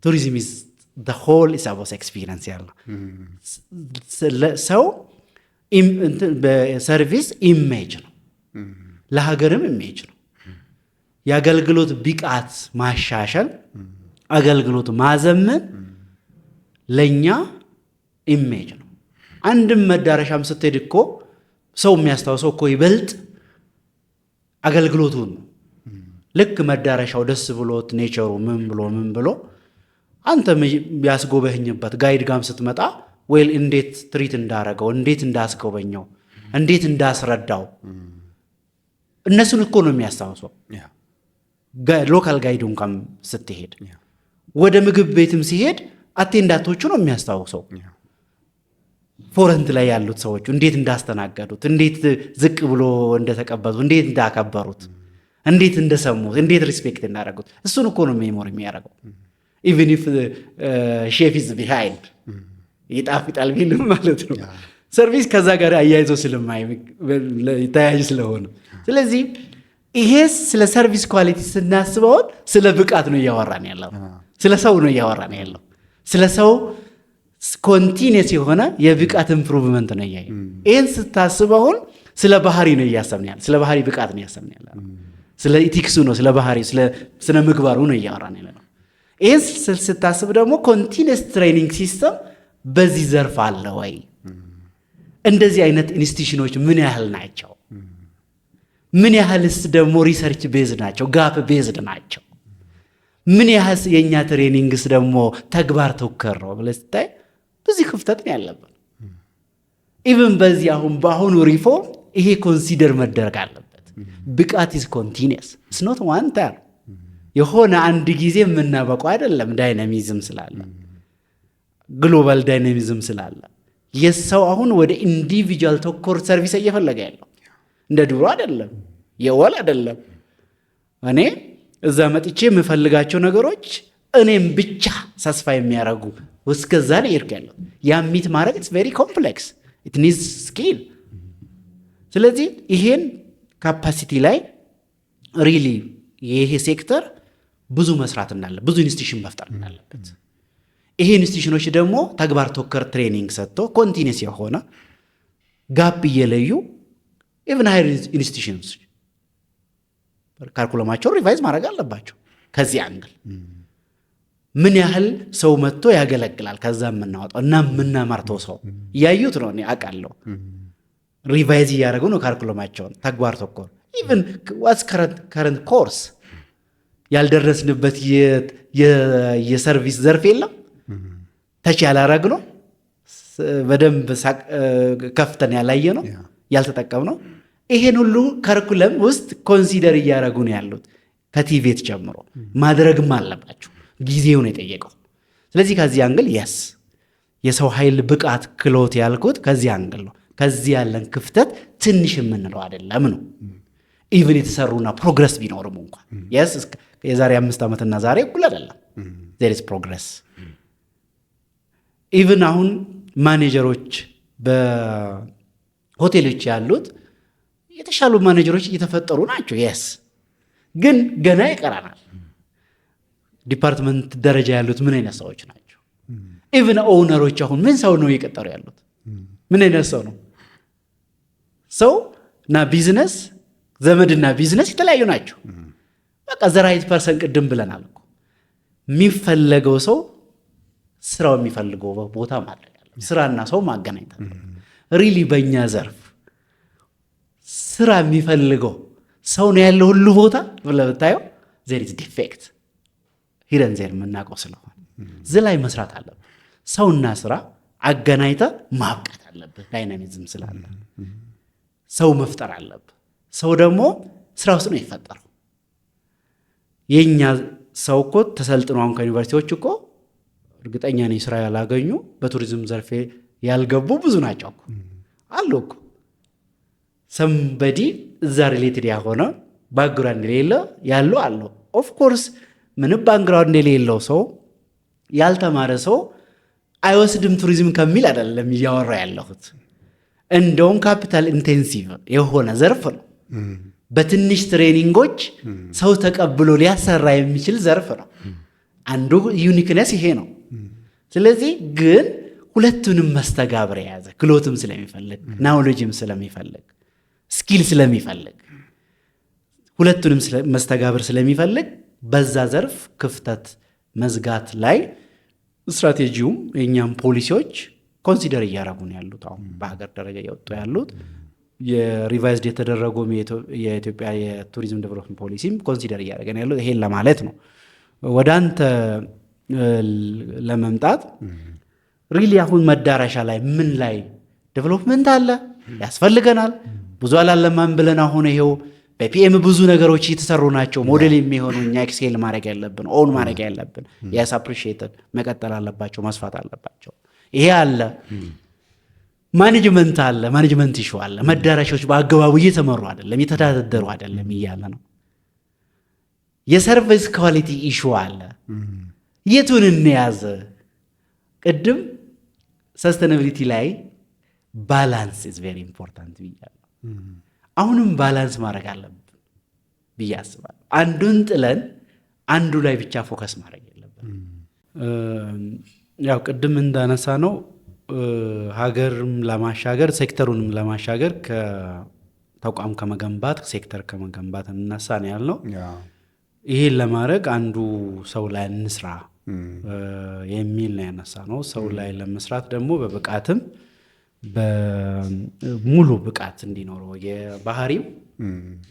tourism is the whole is about experience ያለው ሰው በሰርቪስ ኢሜጅ ነው፣ ለሀገርም ኢሜጅ ነው። የአገልግሎት ብቃት ማሻሻል፣ አገልግሎት ማዘመን ለኛ ኢሜጅ ነው። አንድም መዳረሻም ስትሄድ እኮ ሰው የሚያስታውሰው እኮ ይበልጥ አገልግሎቱን ነው። ልክ መዳረሻው ደስ ብሎት ኔቸሩ ምን ብሎ አንተ ያስጎበኝበት ጋይድ ጋም ስትመጣ ዌል እንዴት ትሪት እንዳረገው፣ እንዴት እንዳስጎበኘው፣ እንዴት እንዳስረዳው እነሱን እኮ ነው የሚያስታውሰው። ሎካል ጋይዱ እንኳን ስትሄድ ወደ ምግብ ቤትም ሲሄድ አቴንዳንቶቹ ነው የሚያስታውሰው። ፎረንት ላይ ያሉት ሰዎች እንዴት እንዳስተናገዱት፣ እንዴት ዝቅ ብሎ እንደተቀበሉት፣ እንዴት እንዳከበሩት፣ እንዴት እንደሰሙት፣ እንዴት ሪስፔክት እንዳደረጉት እሱን እኮ ነው ሜሞሪ የሚያደርገው። ኢቭን ኢፍ ሼፍ ኢዝ ቢሃይንድ ይጣፍጣል ቢልም ማለት ነው። ሰርቪስ ከዛ ጋር አያይዞ ተያያዥ ስለሆነ፣ ስለዚህ ይሄ ስለ ሰርቪስ ኳሊቲ ስናስበውን ስለ ብቃት ነው እያወራን ያለው፣ ስለ ሰው ነው እያወራን ያለው። ስለ ሰው ኮንቲኒየስ የሆነ የብቃት ኢምፕሩቭመንት ነው እያየ። ይህን ስታስበውን ስለ ባህሪ ነው እያሰብን ያለ፣ ስለ ባህሪ ብቃት ነው እያሰብን ያለ፣ ስለ ኢቲክሱ ነው፣ ስለ ባህሪ ስለ ምግባሩ ነው እያወራን ያለ ነው። ይህን ስታስብ ደግሞ ኮንቲኒየስ ትሬኒንግ ሲስተም በዚህ ዘርፍ አለ ወይ? እንደዚህ አይነት ኢንስቲትዩሽኖች ምን ያህል ናቸው? ምን ያህልስ ደግሞ ሪሰርች ቤዝድ ናቸው? ጋፕ ቤዝድ ናቸው? ምን ያህል የኛ ትሬኒንግስ ደግሞ ተግባር ተወከር ነው ብለህ ስታይ ብዙ ክፍተት ነው ያለበት። ኢቭን በዚህ በአሁኑ ሪፎርም ይሄ ኮንሲደር መደረግ አለበት። ብቃት is continuous, it's not one time የሆነ አንድ ጊዜ የምናበቀው አይደለም። ዳይናሚዝም ስላለ ግሎባል ዳይናሚዝም ስላለ የሰው አሁን ወደ ኢንዲቪጁዋል ተኮር ሰርቪስ እየፈለገ ያለው እንደ ድሮ አይደለም፣ የወል አይደለም። እኔ እዛ መጥቼ የምፈልጋቸው ነገሮች እኔም ብቻ ሳስፋ የሚያረጉ እስከዛ ነው ይርካለው። ያሚት ማድረግ it's very complex, it needs skill። ስለዚህ ይሄን ካፓሲቲ ላይ ሪሊ ይሄ ሴክተር ብዙ መስራት እንዳለ ብዙ ኢንስቲትዩሽን መፍጠር እንዳለበት ይሄ ኢንስቲትዩሽኖች ደግሞ ተግባር ተኮር ትሬኒንግ ሰጥቶ ኮንቲኒየስ የሆነ ጋፕ እየለዩ ኢቭን ሃየር ኢንስቲትዩሽንስ ካርኩለማቸው ሪቫይዝ ማድረግ አለባቸው። ከዚህ አንግል ምን ያህል ሰው መጥቶ ያገለግላል ከዛ የምናወጣው እና የምናማርተው ሰው እያዩት ነው። እኔ አውቃለሁ ሪቫይዝ እያደረጉ ነው ካርኩለማቸውን ተግባር ተኮር ኢቭን ዋትስ ከረንት ኮርስ ያልደረስንበት የሰርቪስ ዘርፍ የለም ተች ያላረግ ነው በደንብ ከፍተን ያላየ ነው ያልተጠቀም ነው። ይሄን ሁሉ ካርኩለም ውስጥ ኮንሲደር እያደረጉ ነው ያሉት ከቲቬት ጀምሮ ማድረግም አለባቸው። ጊዜው ነው የጠየቀው። ስለዚህ ከዚህ አንግል የስ የሰው ኃይል ብቃት ክሎት ያልኩት ከዚህ አንግል ነው። ከዚህ ያለን ክፍተት ትንሽ የምንለው አይደለም ነው። ኢቭን የተሰሩና ፕሮግረስ ቢኖርም እንኳን የስ የዛሬ 5 ዓመትና ዛሬ እኩል አይደለም። there is progress። ኢቭን አሁን ማኔጀሮች በሆቴሎች ያሉት የተሻሉ ማኔጀሮች እየተፈጠሩ ናቸው። የስ ግን ገና ይቀራናል። ዲፓርትመንት ደረጃ ያሉት ምን አይነት ሰዎች ናቸው? ኢቭን ኦውነሮች አሁን ምን ሰው ነው እየቀጠሩ ያሉት? ምን አይነት ሰው ነው? ሰው እና ቢዝነስ ዘመድና ቢዝነስ የተለያዩ ናቸው። በቃ ዘራይት ፐርሰን ቅድም ብለናል እኮ የሚፈለገው ሰው ስራው የሚፈልገው ቦታ ማድረግ አለ። ስራና ሰው ማገናኘት አለ። ሪሊ በእኛ ዘርፍ ስራ የሚፈልገው ሰው ነው ያለው ሁሉ ቦታ ብለህ ብታየው there is defect ሂደን ዜር የምናውቀው ስለሆነ እዚህ ላይ መስራት አለብህ። ሰውና ስራ አገናኝተ ማብቃት አለብህ። ዳይናሚዝም ስላለ ሰው መፍጠር አለብህ። ሰው ደግሞ ስራ ውስጥ ነው ይፈጠረው። የኛ ሰው እኮ ተሰልጥኖ አሁን ከዩኒቨርሲቲዎች እኮ እርግጠኛ ነኝ ስራ ያላገኙ በቱሪዝም ዘርፍ ያልገቡ ብዙ ናቸው እኮ አሉ እኮ somebody እዛ ሪሌትድ ያሆነ ባክግራውንድ የሌለው ያሉ አሉ። ኦፍ ኮርስ ምንም ባክግራውንድ የሌለው ሰው ያልተማረ ሰው አይወስድም ቱሪዝም ከሚል አይደለም እያወራ ያለሁት። እንደውም ካፒታል ኢንቴንሲቭ የሆነ ዘርፍ ነው። በትንሽ ትሬኒንጎች ሰው ተቀብሎ ሊያሰራ የሚችል ዘርፍ ነው። አንዱ ዩኒክነስ ይሄ ነው። ስለዚህ ግን ሁለቱንም መስተጋብር የያዘ ክሎትም ስለሚፈልግ ናውሌጅም ስለሚፈልግ ስኪል ስለሚፈልግ ሁለቱንም መስተጋብር ስለሚፈልግ በዛ ዘርፍ ክፍተት መዝጋት ላይ ስትራቴጂውም የኛም ፖሊሲዎች ኮንሲደር እያደረጉ ነው ያሉት። አሁን በሀገር ደረጃ እየወጡ ያሉት የሪቫይዝድ የተደረገው የኢትዮጵያ የቱሪዝም ዴቨሎፕመንት ፖሊሲም ኮንሲደር እያደረገ ነው ያሉት። ይሄን ለማለት ነው። ወደ አንተ ለመምጣት ሪሊ አሁን መዳረሻ ላይ ምን ላይ ዴቨሎፕመንት አለ ያስፈልገናል ብዙ አላለማን ብለን አሁን ይሄው በፒኤም ብዙ ነገሮች እየተሰሩ ናቸው። ሞዴል የሚሆኑ እኛ ኤክሴል ማድረግ ያለብን ኦን ማድረግ ያለብን ያስ አፕሪሺየትድ መቀጠል አለባቸው መስፋት አለባቸው። ይሄ አለ። ማኔጅመንት አለ። ማኔጅመንት ኢሹ አለ። መዳረሻዎች በአግባቡ እየተመሩ አይደለም እየተዳደሩ አይደለም እያለ ነው። የሰርቪስ ኳሊቲ ኢሹ አለ። የቱን እንያዝ? ቅድም ሰስተናቢሊቲ ላይ ባላንስ ኢዝ ቬሪ ኢምፖርታንት ብያለሁ። አሁንም ባላንስ ማድረግ አለብን ብዬ አስባለሁ። አንዱን ጥለን አንዱ ላይ ብቻ ፎከስ ማድረግ የለብን። ያው ቅድም እንዳነሳ ነው ሀገርም ለማሻገር ሴክተሩንም ለማሻገር ከተቋም ከመገንባት ሴክተር ከመገንባት እንነሳ ነው ያልነው። ይሄን ለማድረግ አንዱ ሰው ላይ እንስራ የሚል ነው ያነሳ ነው። ሰው ላይ ለመስራት ደግሞ በብቃትም በሙሉ ብቃት እንዲኖረው የባህሪም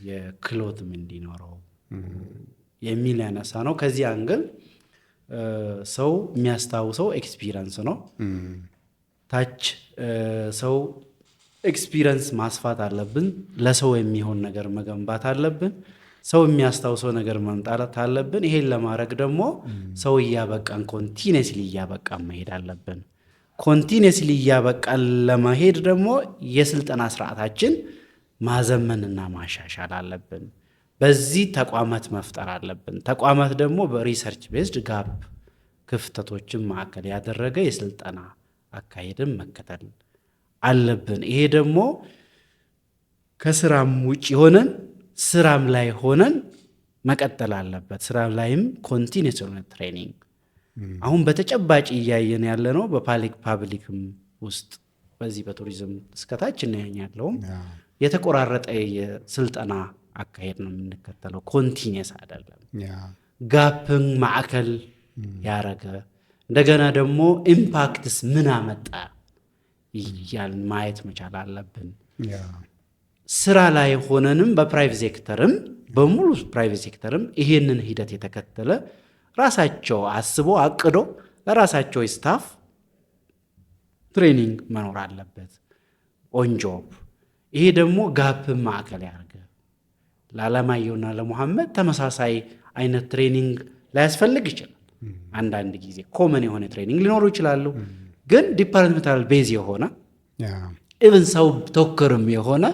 የክሎትም እንዲኖረው የሚል ያነሳ ነው። ከዚህ አንግል ሰው የሚያስታውሰው ኤክስፒሪየንስ ነው። ታች ሰው ኤክስፒሪየንስ ማስፋት አለብን። ለሰው የሚሆን ነገር መገንባት አለብን። ሰው የሚያስታውሰው ነገር መምጣት አለብን። ይሄን ለማድረግ ደግሞ ሰው እያበቃን ኮንቲኒየስሊ እያበቃን መሄድ አለብን። ኮንቲኒየስሊ እያበቃን ለመሄድ ደግሞ የስልጠና ስርዓታችን ማዘመንና ማሻሻል አለብን። በዚህ ተቋማት መፍጠር አለብን። ተቋማት ደግሞ በሪሰርች ቤዝድ ጋፕ ክፍተቶችን ማዕከል ያደረገ የስልጠና አካሄድን መከተል አለብን። ይሄ ደግሞ ከስራም ውጭ ሆነን ስራም ላይ ሆነን መቀጠል አለበት። ስራ ላይም ኮንቲኒየስ የሆነ ትሬኒንግ አሁን በተጨባጭ እያየን ያለ ነው። በፓብሊክም ውስጥ በዚህ በቱሪዝም እስከታች እናያለውም የተቆራረጠ የስልጠና አካሄድ ነው የምንከተለው። ኮንቲኒየስ አይደለም። ጋፕን ማዕከል ያረገ እንደገና ደግሞ ኢምፓክትስ ምን አመጣ እያልን ማየት መቻል አለብን። ስራ ላይ ሆነንም በፕራይቬት ሴክተርም በሙሉ ፕራይቬት ሴክተርም ይሄንን ሂደት የተከተለ ራሳቸው አስቦ አቅዶ ለራሳቸው ስታፍ ትሬኒንግ መኖር አለበት ኦን ጆብ። ይሄ ደግሞ ጋፕን ማዕከል ያደርገ ለዓለማየሁና ለሙሐመድ ተመሳሳይ አይነት ትሬኒንግ ላያስፈልግ ይችላል። አንዳንድ ጊዜ ኮመን የሆነ ትሬኒንግ ሊኖሩ ይችላሉ። ግን ዲፓርትመንታል ቤዝ የሆነ ኢቭን ሰው ተወከርም የሆነ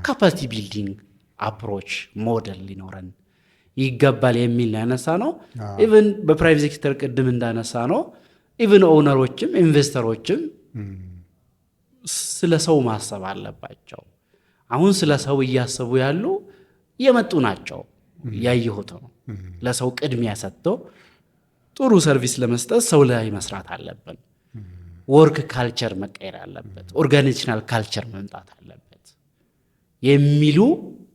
ካፓሲቲ ቢልዲንግ አፕሮች ሞዴል ሊኖረን ይገባል የሚል ያነሳ ነው። ኢቭን በፕራይቬት ሴክተር ቅድም እንዳነሳ ነው ኢቭን ኦውነሮችም ኢንቨስተሮችም ስለ ሰው ማሰብ አለባቸው። አሁን ስለ ሰው እያሰቡ ያሉ የመጡ ናቸው። ያየሁት ነው። ለሰው ቅድሚያ ሰጥቶ ጥሩ ሰርቪስ ለመስጠት ሰው ላይ መስራት አለብን። ወርክ ካልቸር መቀየር አለበት። ኦርጋናይዜሽናል ካልቸር መምጣት አለበት የሚሉ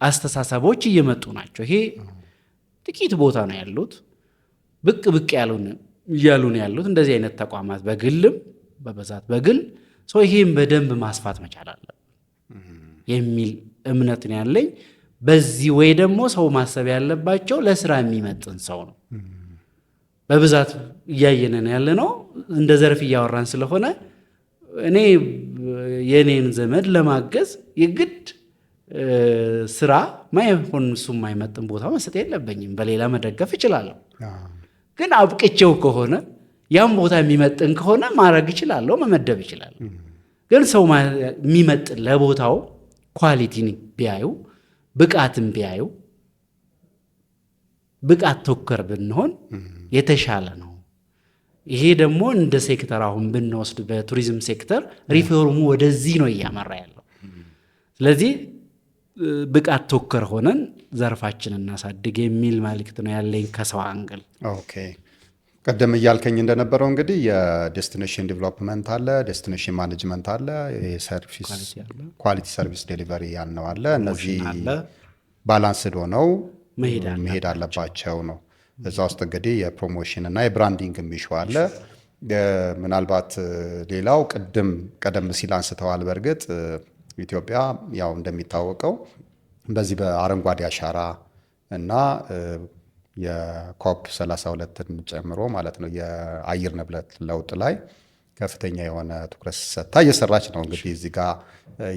አስተሳሰቦች እየመጡ ናቸው። ይሄ ጥቂት ቦታ ነው ያሉት። ብቅ እያሉ ነው ያሉት እንደዚህ አይነት ተቋማት በግልም በብዛት በግል ሰው ይሄን በደንብ ማስፋት መቻል አለበት የሚል እምነት ነው ያለኝ። በዚህ ወይ ደግሞ ሰው ማሰብ ያለባቸው ለስራ የሚመጥን ሰው ነው። በብዛት እያየነን ያለ ነው። እንደ ዘርፍ እያወራን ስለሆነ እኔ የኔን ዘመድ ለማገዝ የግድ ስራ ማይሆን እሱ የማይመጥን ቦታ መስጠት የለብኝም። በሌላ መደገፍ እችላለሁ። ግን አብቅቼው ከሆነ ያም ቦታ የሚመጥን ከሆነ ማድረግ እችላለሁ፣ መመደብ እችላለሁ። ግን ሰው የሚመጥን ለቦታው ኳሊቲን ቢያዩ ብቃትን ቢያዩ ብቃት ተኮር ብንሆን የተሻለ ነው። ይሄ ደግሞ እንደ ሴክተር አሁን ብንወስድ በቱሪዝም ሴክተር ሪፎርሙ ወደዚህ ነው እያመራ ያለው። ስለዚህ ብቃት ተኮር ሆነን ዘርፋችንን እናሳድግ የሚል መልእክት ነው ያለኝ ከሰው አንግል። ኦኬ፣ ቀደም እያልከኝ እንደነበረው እንግዲህ የዴስቲኔሽን ዲቨሎፕመንት አለ፣ ዴስቲኔሽን ማኔጅመንት አለ፣ የሰርቪስ ኳሊቲ ሰርቪስ ዴሊቨሪ ያልነው አለ። እነዚህ ባላንስድ ሆነው መሄድ አለባቸው ነው። እዛ ውስጥ እንግዲህ የፕሮሞሽን እና የብራንዲንግ የሚሹ አለ። ምናልባት ሌላው ቀደም ሲል አንስተዋል። በእርግጥ ኢትዮጵያ ያው እንደሚታወቀው በዚህ በአረንጓዴ አሻራ እና የኮፕ 32ን ጨምሮ ማለት ነው የአየር ንብረት ለውጥ ላይ ከፍተኛ የሆነ ትኩረት ሰጥታ እየሰራች ነው። እንግዲህ እዚህ ጋር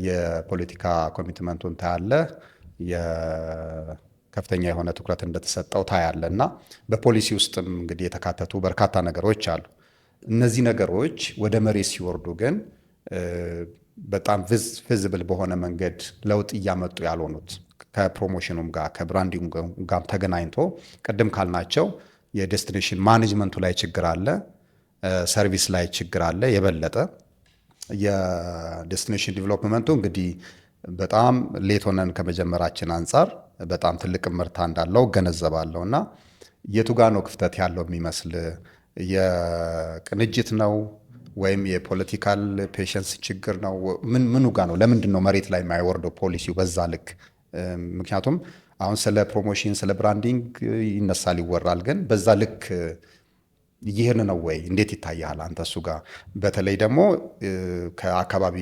የፖለቲካ ኮሚትመንቱን ታያለ፣ ከፍተኛ የሆነ ትኩረት እንደተሰጠው ታያለ እና በፖሊሲ ውስጥም እንግዲህ የተካተቱ በርካታ ነገሮች አሉ። እነዚህ ነገሮች ወደ መሬት ሲወርዱ ግን በጣም ቪዚብል በሆነ መንገድ ለውጥ እያመጡ ያልሆኑት ከፕሮሞሽኑም ጋር ከብራንዲንግ ጋር ተገናኝቶ ቅድም ካልናቸው የዴስቲኔሽን ማኔጅመንቱ ላይ ችግር አለ፣ ሰርቪስ ላይ ችግር አለ። የበለጠ የዴስቲኔሽን ዲቨሎፕመንቱ እንግዲህ በጣም ሌት ሆነን ከመጀመራችን አንጻር በጣም ትልቅ ምርታ እንዳለው ገነዘባለሁ እና የቱ ጋ ነው ክፍተት ያለው የሚመስል? የቅንጅት ነው ወይም የፖለቲካል ፔሸንስ ችግር ነው? ምኑ ጋ ነው? ለምንድን ነው መሬት ላይ የማይወርደው ፖሊሲው በዛ ልክ? ምክንያቱም አሁን ስለ ፕሮሞሽን ስለ ብራንዲንግ ይነሳል ይወራል፣ ግን በዛ ልክ ይህን ነው ወይ? እንዴት ይታያል አንተ እሱ ጋር? በተለይ ደግሞ ከአካባቢ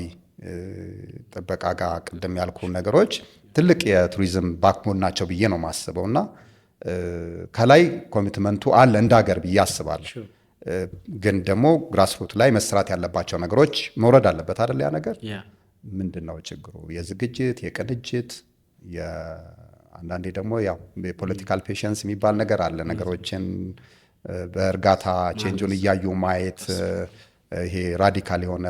ጥበቃ ጋር ቅድም ያልኩ ነገሮች ትልቅ የቱሪዝም ባክቦን ናቸው ብዬ ነው ማስበው እና ከላይ ኮሚትመንቱ አለ እንዳገር ብዬ አስባለሁ። ግን ደግሞ ግራስሩት ላይ መስራት ያለባቸው ነገሮች መውረድ አለበት አይደል? ያ ነገር ምንድነው ችግሩ? የዝግጅት የቅንጅት አንዳንዴ ደግሞ ያው የፖለቲካል ፔሽንስ የሚባል ነገር አለ። ነገሮችን በእርጋታ ቼንጁን እያዩ ማየት፣ ይሄ ራዲካል የሆነ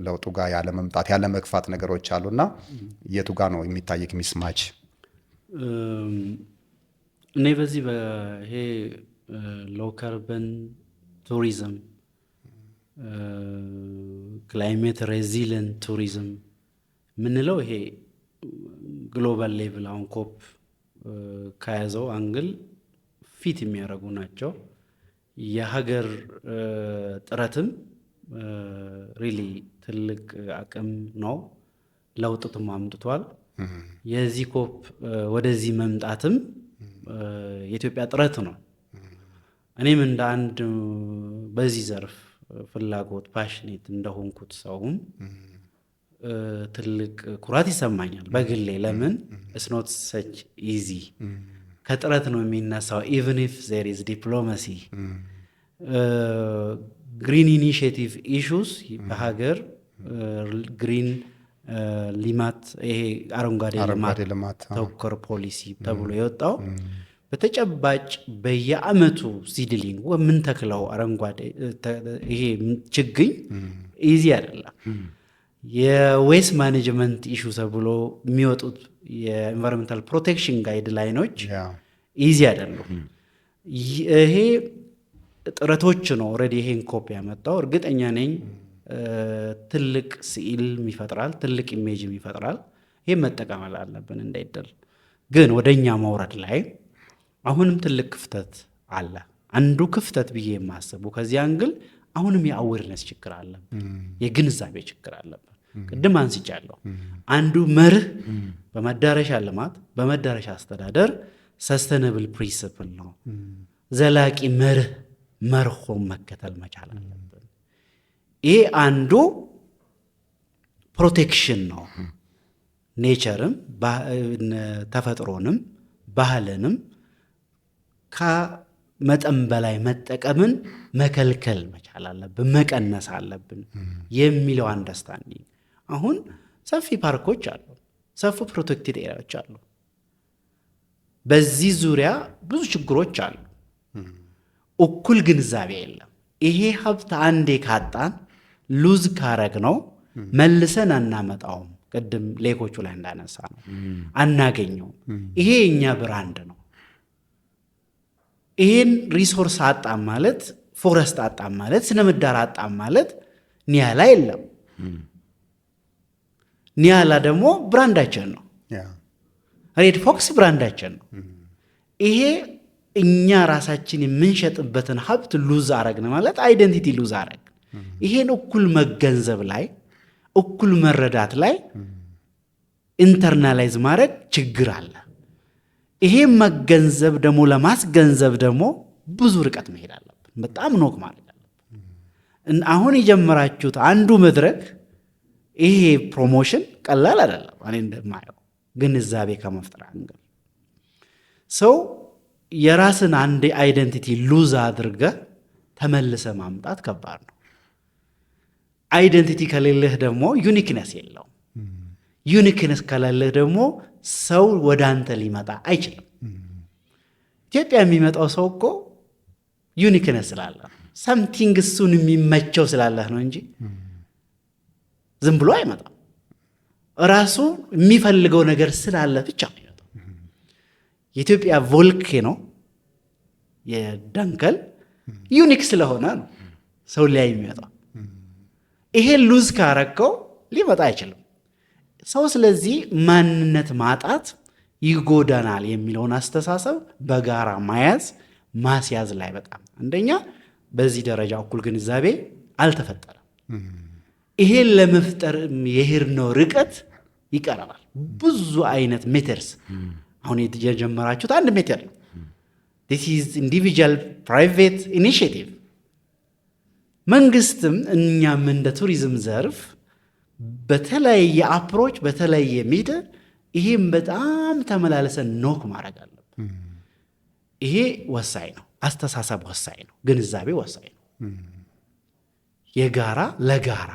ለውጡ ጋር ያለ መምጣት ያለ መግፋት ነገሮች አሉና የቱ ጋር ነው የሚታየክ ሚስማች? እኔ በዚህ ይሄ ሎው ካርበን ቱሪዝም፣ ክላይሜት ሬዚሊየንት ቱሪዝም ምንለው ይሄ ግሎባል ሌቭል አሁን ኮፕ ከያዘው አንግል ፊት የሚያደርጉ ናቸው። የሀገር ጥረትም ሪሊ ትልቅ አቅም ነው፣ ለውጥም አምጥቷል። የዚህ ኮፕ ወደዚህ መምጣትም የኢትዮጵያ ጥረት ነው። እኔም እንደ አንድ በዚህ ዘርፍ ፍላጎት ፓሽኔት እንደሆንኩት ሰውም ትልቅ ኩራት ይሰማኛል በግሌ። ለምን it's not such easy ከጥረት ነው የሚነሳው። even if there is diplomacy ግሪን ኢኒሺየቲቭ ኢሹስ በሀገር ግሪን ልማት ይሄ አረንጓዴ ልማት ተኮር ፖሊሲ ተብሎ የወጣው በተጨባጭ በየአመቱ ሲድሊንግ ምን ተክለው አረንጓዴ ይሄ ችግኝ ኢዚ አይደለም። የዌስት ማኔጅመንት ኢሹ ተብሎ የሚወጡት የኢንቫይሮንመንታል ፕሮቴክሽን ጋይድላይኖች ኢዚ አይደሉም። ይሄ ጥረቶች ነው ኦልሬዲ ይሄን ኮፕ ያመጣው። እርግጠኛ ነኝ ትልቅ ስዕል ይፈጥራል፣ ትልቅ ኢሜጅ ይፈጥራል። ይሄን መጠቀም አለብን እንዳይደል። ግን ወደኛ መውረድ ላይ አሁንም ትልቅ ክፍተት አለ። አንዱ ክፍተት ብዬ የማስበው ከዚህ አንግል አሁንም የአዌርነስ ችግር አለብን፣ የግንዛቤ ችግር አለብን። ቅድም አንስቻለሁ። አንዱ መርህ በመዳረሻ ልማት በመዳረሻ አስተዳደር ሰስተነብል ፕሪንሲፕል ነው። ዘላቂ መርሆ መከተል መቻል አለብን። ይሄ አንዱ ፕሮቴክሽን ነው። ኔቸርም ተፈጥሮንም ባህልንም ከመጠን በላይ መጠቀምን መከልከል መቻል አለብን፣ መቀነስ አለብን የሚለው አንደርስታንዲንግ። አሁን ሰፊ ፓርኮች አሉ፣ ሰፊ ፕሮቴክትድ ኤሪያዎች አሉ። በዚህ ዙሪያ ብዙ ችግሮች አሉ። እኩል ግንዛቤ የለም። ይሄ ሀብት አንዴ ካጣን ሉዝ ካረግ ነው መልሰን አናመጣውም። ቅድም ሌኮቹ ላይ እንዳነሳ ነው አናገኘውም። ይሄ የኛ ብራንድ ነው። ይሄን ሪሶርስ አጣም ማለት ፎረስት አጣም ማለት ስነ ምህዳር አጣም ማለት ኒያላ የለም። ኒያላ ደግሞ ብራንዳችን ነው። ሬድ ፎክስ ብራንዳችን ነው። ይሄ እኛ ራሳችን የምንሸጥበትን ሀብት ሉዝ አረግን ማለት አይደንቲቲ ሉዝ አረግን። ይሄን እኩል መገንዘብ ላይ እኩል መረዳት ላይ ኢንተርናላይዝ ማድረግ ችግር አለ። ይሄን መገንዘብ ደግሞ ለማስገንዘብ ደግሞ ብዙ ርቀት መሄድ አለብን። በጣም ኖክ ማለት አለብን። አሁን የጀመራችሁት አንዱ መድረክ ይሄ ፕሮሞሽን ቀላል አይደለም። እኔ እንደማየው ግንዛቤ ከመፍጠር አንገል ሰው የራስን አንድ አይደንቲቲ ሉዝ አድርገ ተመልሰ ማምጣት ከባድ ነው። አይደንቲቲ ከሌለህ ደግሞ ዩኒክነስ የለውም። ዩኒክነስ ከሌለህ ደግሞ ሰው ወደ አንተ ሊመጣ አይችልም። ኢትዮጵያ የሚመጣው ሰው እኮ ዩኒክነስ ስላለ ሰምቲንግ እሱን የሚመቸው ስላለህ ነው እንጂ ዝም ብሎ አይመጣም። ራሱ የሚፈልገው ነገር ስላለ ብቻ ነው የሚመጣው። የኢትዮጵያ ቮልኬኖ የዳንከል ዩኒክ ስለሆነ ነው ሰው ላይ የሚመጣው። ይሄ ሉዝ ካረከው ሊመጣ አይችልም ሰው። ስለዚህ ማንነት ማጣት ይጎዳናል የሚለውን አስተሳሰብ በጋራ ማስያዝ ላይ በጣም አንደኛ በዚህ ደረጃ እኩል ግንዛቤ አልተፈጠረም። ይሄን ለመፍጠር የሄድነው ርቀት ይቀርባል። ብዙ አይነት ሜተርስ አሁን የጀመራችሁት አንድ ሜተር ነው። this is individual private initiative። መንግስትም እኛም እንደ ቱሪዝም ዘርፍ በተለያየ አፕሮች በተለያየ ሜተር ይሄን በጣም ተመላለሰን ኖክ ማድረግ አለብን። ይሄ ወሳኝ ነው። አስተሳሰብ ወሳኝ ነው። ግንዛቤ ወሳኝ ነው። የጋራ ለጋራ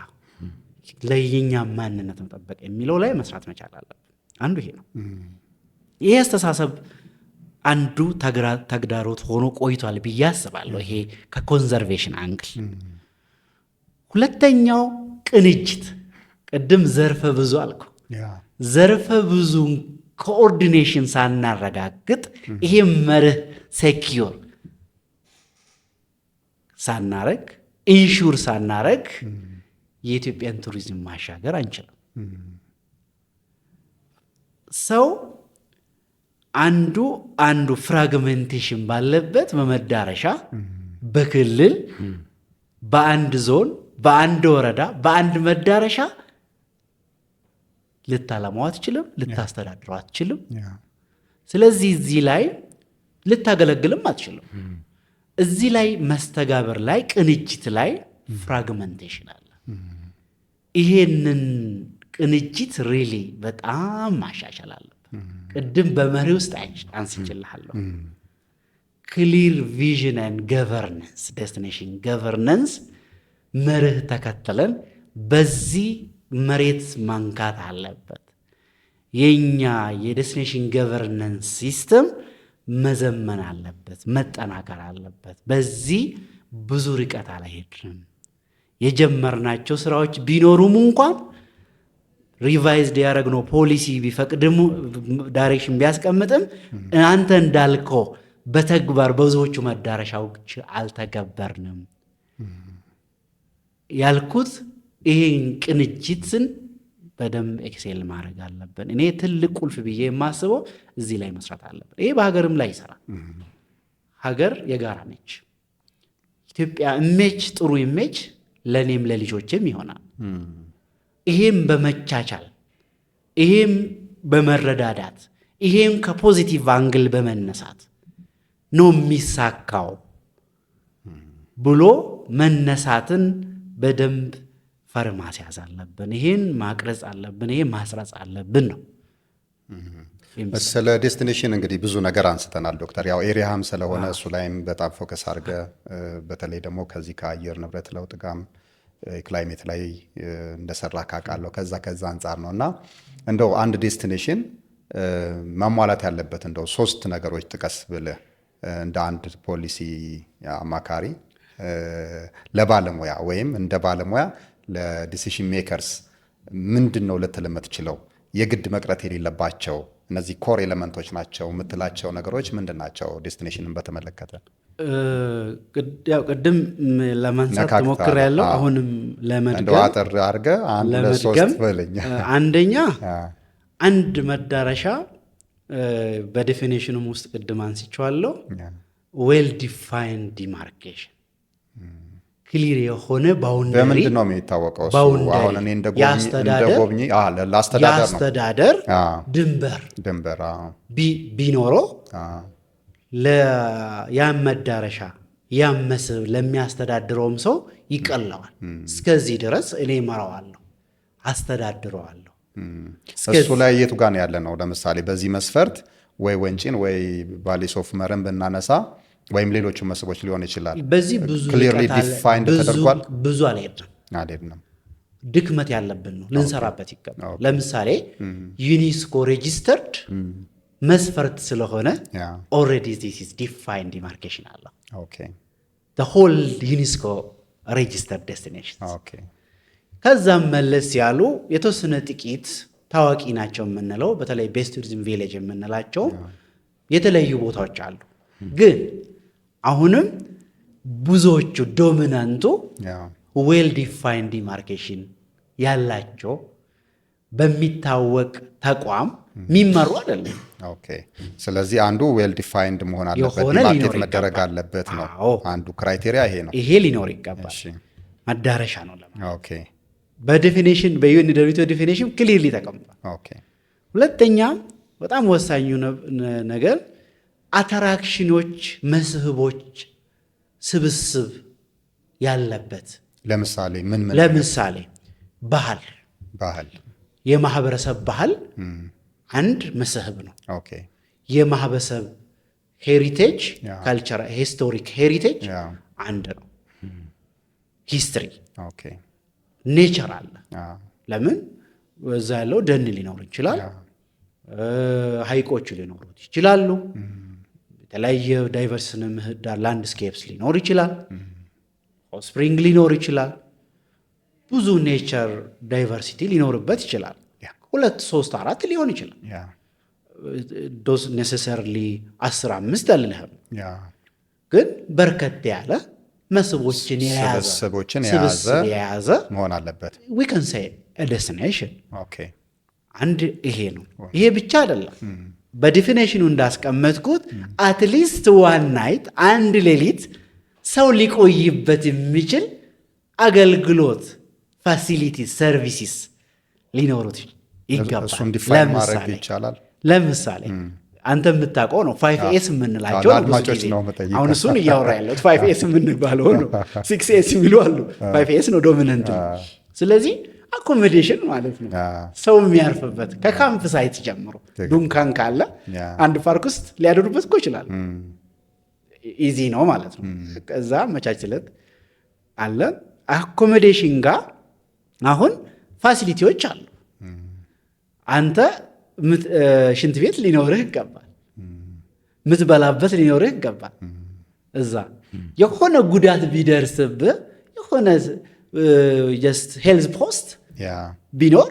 ለየኛ ማንነት መጠበቅ የሚለው ላይ መስራት መቻል አለብን። አንዱ ይሄ ነው። ይሄ አስተሳሰብ አንዱ ተግዳሮት ሆኖ ቆይቷል ብዬ አስባለሁ። ይሄ ከኮንዘርቬሽን አንግል። ሁለተኛው ቅንጅት፣ ቅድም ዘርፈ ብዙ አልኩ። ዘርፈ ብዙ ኮኦርዲኔሽን ሳናረጋግጥ ይሄ መርህ ሴኪዩር ሳናረግ ኢንሹር ሳናረግ የኢትዮጵያን ቱሪዝም ማሻገር አንችልም። ሰው አንዱ ፍራግሜንቴሽን ባለበት በመዳረሻ በክልል በአንድ ዞን በአንድ ወረዳ በአንድ መዳረሻ ልታለማው አትችልም፣ ልታስተዳድረው አትችልም። ስለዚህ እዚህ ላይ ልታገለግልም አትችልም። እዚህ ላይ መስተጋብር ላይ ቅንጅት ላይ ፍራግመንቴሽን አለ። ይሄንን ቅንጅት ሪሊ በጣም ማሻሻል አለበት። ቅድም በመሪ ውስጥ አንስችልሃለሁ። ክሊር ቪዥን ኤንድ ገቨርነንስ፣ ዴስቲኔሽን ገቨርነንስ መርህ ተከተለን በዚህ መሬት ማንካት አለበት። የኛ የዴስቲኔሽን ገቨርነንስ ሲስተም መዘመን አለበት፣ መጠናከር አለበት። በዚህ ብዙ ርቀት አልሄድንም። የጀመርናቸው ስራዎች ቢኖሩም እንኳን ሪቫይዝድ ያደረግነው ፖሊሲ ቢፈቅድም ዳይሬክሽን ቢያስቀምጥም አንተ እንዳልከው በተግባር ብዙዎቹ መዳረሻዎች አልተገበርንም ያልኩት ይሄን ቅንጅትን በደንብ ኤክሴል ማድረግ አለብን። እኔ ትልቅ ቁልፍ ብዬ የማስበው እዚህ ላይ መስራት አለብን። ይሄ በሀገርም ላይ ይሰራል። ሀገር የጋራ ነች። ኢትዮጵያ ኢሜጅ ጥሩ ኢሜጅ ለእኔም ለልጆችም ይሆናል። ይሄም በመቻቻል ይሄም በመረዳዳት ይሄም ከፖዚቲቭ አንግል በመነሳት ነው የሚሳካው ብሎ መነሳትን በደንብ ፈር ማስያዝ አለብን። ይሄን ማቅረጽ አለብን። ይሄን ማስረጽ አለብን ነው። ስለ ዴስቲኔሽን እንግዲህ ብዙ ነገር አንስተናል ዶክተር። ያው ኤሪያም ስለሆነ እሱ ላይም በጣም ፎከስ አድርገ በተለይ ደግሞ ከዚህ ከአየር ንብረት ለውጥ ጋር ክላይሜት ላይ እንደሰራ ካቃለው ከዛ አንጻር ነው እና እንደው አንድ ዴስቲኔሽን ማሟላት ያለበት እንደው 3 ነገሮች ጥቀስ ብለህ እንደ አንድ ፖሊሲ አማካሪ ለባለሙያ ወይም እንደ ባለሙያ ለዲሲሽን ሜከርስ ምንድን ነው ልትለመት ችለው የግድ መቅረት የሌለባቸው እነዚህ ኮር ኤሌመንቶች ናቸው የምትላቸው ነገሮች ምንድን ናቸው? ዴስቲኔሽንን በተመለከተ ቅድም ለማንሳት ሞክሬያለሁ። አሁንም ለመድገም አጠር አድርገህ አንድ ለሶስት በለኝ። አንደኛ አንድ መዳረሻ በዴፊኒሽኑም ውስጥ ቅድም አንስቼዋለሁ። ዌል ዲፋይንድ ዲማርኬሽን ክሊር የሆነ ባውንደሪ። በምንድን ነው የሚታወቀው? አሁን እኔ እንደ ጎብኚ የአስተዳደር ድንበር ቢኖረው ያን መዳረሻ ያን መስህብ ለሚያስተዳድረውም ሰው ይቀለዋል። እስከዚህ ድረስ እኔ እመራዋለሁ፣ አስተዳድረዋለሁ። እሱ ላይ የቱ ጋር ነው ያለ ነው? ለምሳሌ በዚህ መስፈርት ወይ ወንጪን ወይ ባሌሶፍ መረን ብናነሳ ወይም ሌሎቹ መስህቦች ሊሆን ይችላል። በዚህ ብዙ ክሊርሊ ዲፋይንድ ተደርጓል። ብዙ አልሄድንም። ድክመት ያለብን ነው፣ ልንሰራበት ይገባል። ለምሳሌ ዩኔስኮ ሬጂስተርድ መስፈርት ስለሆነ ኦልሬዲ ዚስ ኢዝ ዲፋይንድ ዲማርኬሽን አለው። the whole ዩኔስኮ ሬጂስተርድ ዴስቲኔሽንስ። ከዛም መለስ ያሉ የተወሰነ ጥቂት ታዋቂ ናቸው የምንለው በተለይ ቤስት ቱሪዝም ቪሌጅ የምንላቸው የተለያዩ ቦታዎች አሉ። ግን አሁንም ብዙዎቹ ዶሚናንቱ ዌል ዲፋይንድ ዲማርኬሽን ያላቸው በሚታወቅ ተቋም የሚመሩ አይደለም። ስለዚህ አንዱ ዌል ዲፋይንድ መሆን አለበት፣ ዲማርኬት መደረግ አለበት ነው አንዱ ክራይቴሪያ። ይሄ ነው፣ ይሄ ሊኖር ይገባል። መዳረሻ ነው ለማለት በዴፊኒሽን በዩኒቨርሲቲ ዴፊኒሽን ክሊርሊ ተቀምጧል። ሁለተኛ በጣም ወሳኙ ነገር አትራክሽኖች፣ መስህቦች ስብስብ ያለበት። ለምሳሌ ምን ለምሳሌ ባህል የማህበረሰብ ባህል አንድ መስህብ ነው። የማህበረሰብ ሄሪቴጅ ካልቸር ሂስቶሪክ ሄሪቴጅ አንድ ነው። ሂስትሪ ኔቸር አለ። ለምን እዛ ያለው ደን ሊኖር ይችላል፣ ሀይቆች ሊኖሩት ይችላሉ፣ የተለያየ ዳይቨርስን ምህዳር ላንድስኬፕስ ሊኖር ይችላል፣ ሆስፕሪንግ ሊኖር ይችላል፣ ብዙ ኔቸር ዳይቨርሲቲ ሊኖርበት ይችላል። 2 3 4 ሊሆን ይችላል። ዶስ ኔሴሰርሊ 15 አልልህም፣ ግን በርከት ያለ መስህቦችን የያዘ መሆን አለበት። we can say a destination አንድ ይሄ ነው። ይሄ ብቻ አይደለም። በዲፊኔሽኑ እንዳስቀመጥኩት አትሊስት ዋን ናይት አንድ ሌሊት ሰው ሊቆይበት የሚችል አገልግሎት ፋሲሊቲ ሰርቪሲስ ሊኖሩት ይገባል። ለምሳሌ አንተ የምታውቀው ነው 5S የምንላቸው አሁን እሱን እያወራ ያለሁት 5S የምንባለው ነው። 6S የሚሉ አሉ። 5S ነው ዶሚነንት ነው። ስለዚህ አኮሞዴሽን ማለት ነው፣ ሰው የሚያርፍበት ከካምፕ ሳይት ጀምሮ ዱንካን ካለ አንድ ፓርክ ውስጥ ሊያደሩበት እኮ ይችላል። ኢዚ ነው ማለት ነው። ከዛ መቻችለት አለ። አኮሞዴሽን ጋር አሁን ፋሲሊቲዎች አሉ። አንተ ሽንት ቤት ሊኖርህ ይገባል፣ ምትበላበት ሊኖርህ ይገባል። እዛ የሆነ ጉዳት ቢደርስብህ የሆነ ጀስት ሄልዝ ፖስት ቢኖር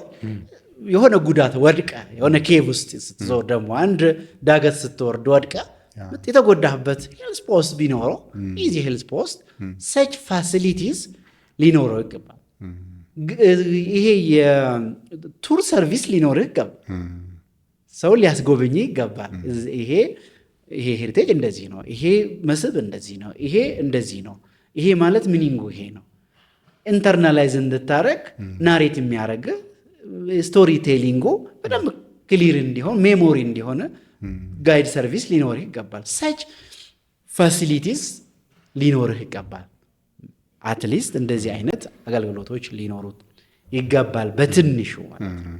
የሆነ ጉዳት ወድቀ የሆነ ኬቭ ውስጥ ስትዞር ደግሞ አንድ ዳገት ስትወርድ ወድቀ የተጎዳህበት ሄልዝ ፖስት ቢኖረው ኢዚ ሄልዝ ፖስት ሰች ፋሲሊቲስ ሊኖረው ይገባል። ይሄ የቱር ሰርቪስ ሊኖርህ ይገባል። ሰው ሊያስጎበኝ ይገባል። ይሄ ሄሪቴጅ እንደዚህ ነው፣ ይሄ መስህብ እንደዚህ ነው፣ ይሄ እንደዚህ ነው፣ ይሄ ማለት ሚኒንጉ ይሄ ነው። ኢንተርናላይዝ እንድታረግ ናሬት የሚያደርግ ስቶሪ ቴሊንጉ በደንብ ክሊር እንዲሆን ሜሞሪ እንዲሆን ጋይድ ሰርቪስ ሊኖርህ ይገባል። ሰች ፋሲሊቲስ ሊኖርህ ይገባል። አትሊስት እንደዚህ አይነት አገልግሎቶች ሊኖሩት ይገባል በትንሹ ማለት ነው።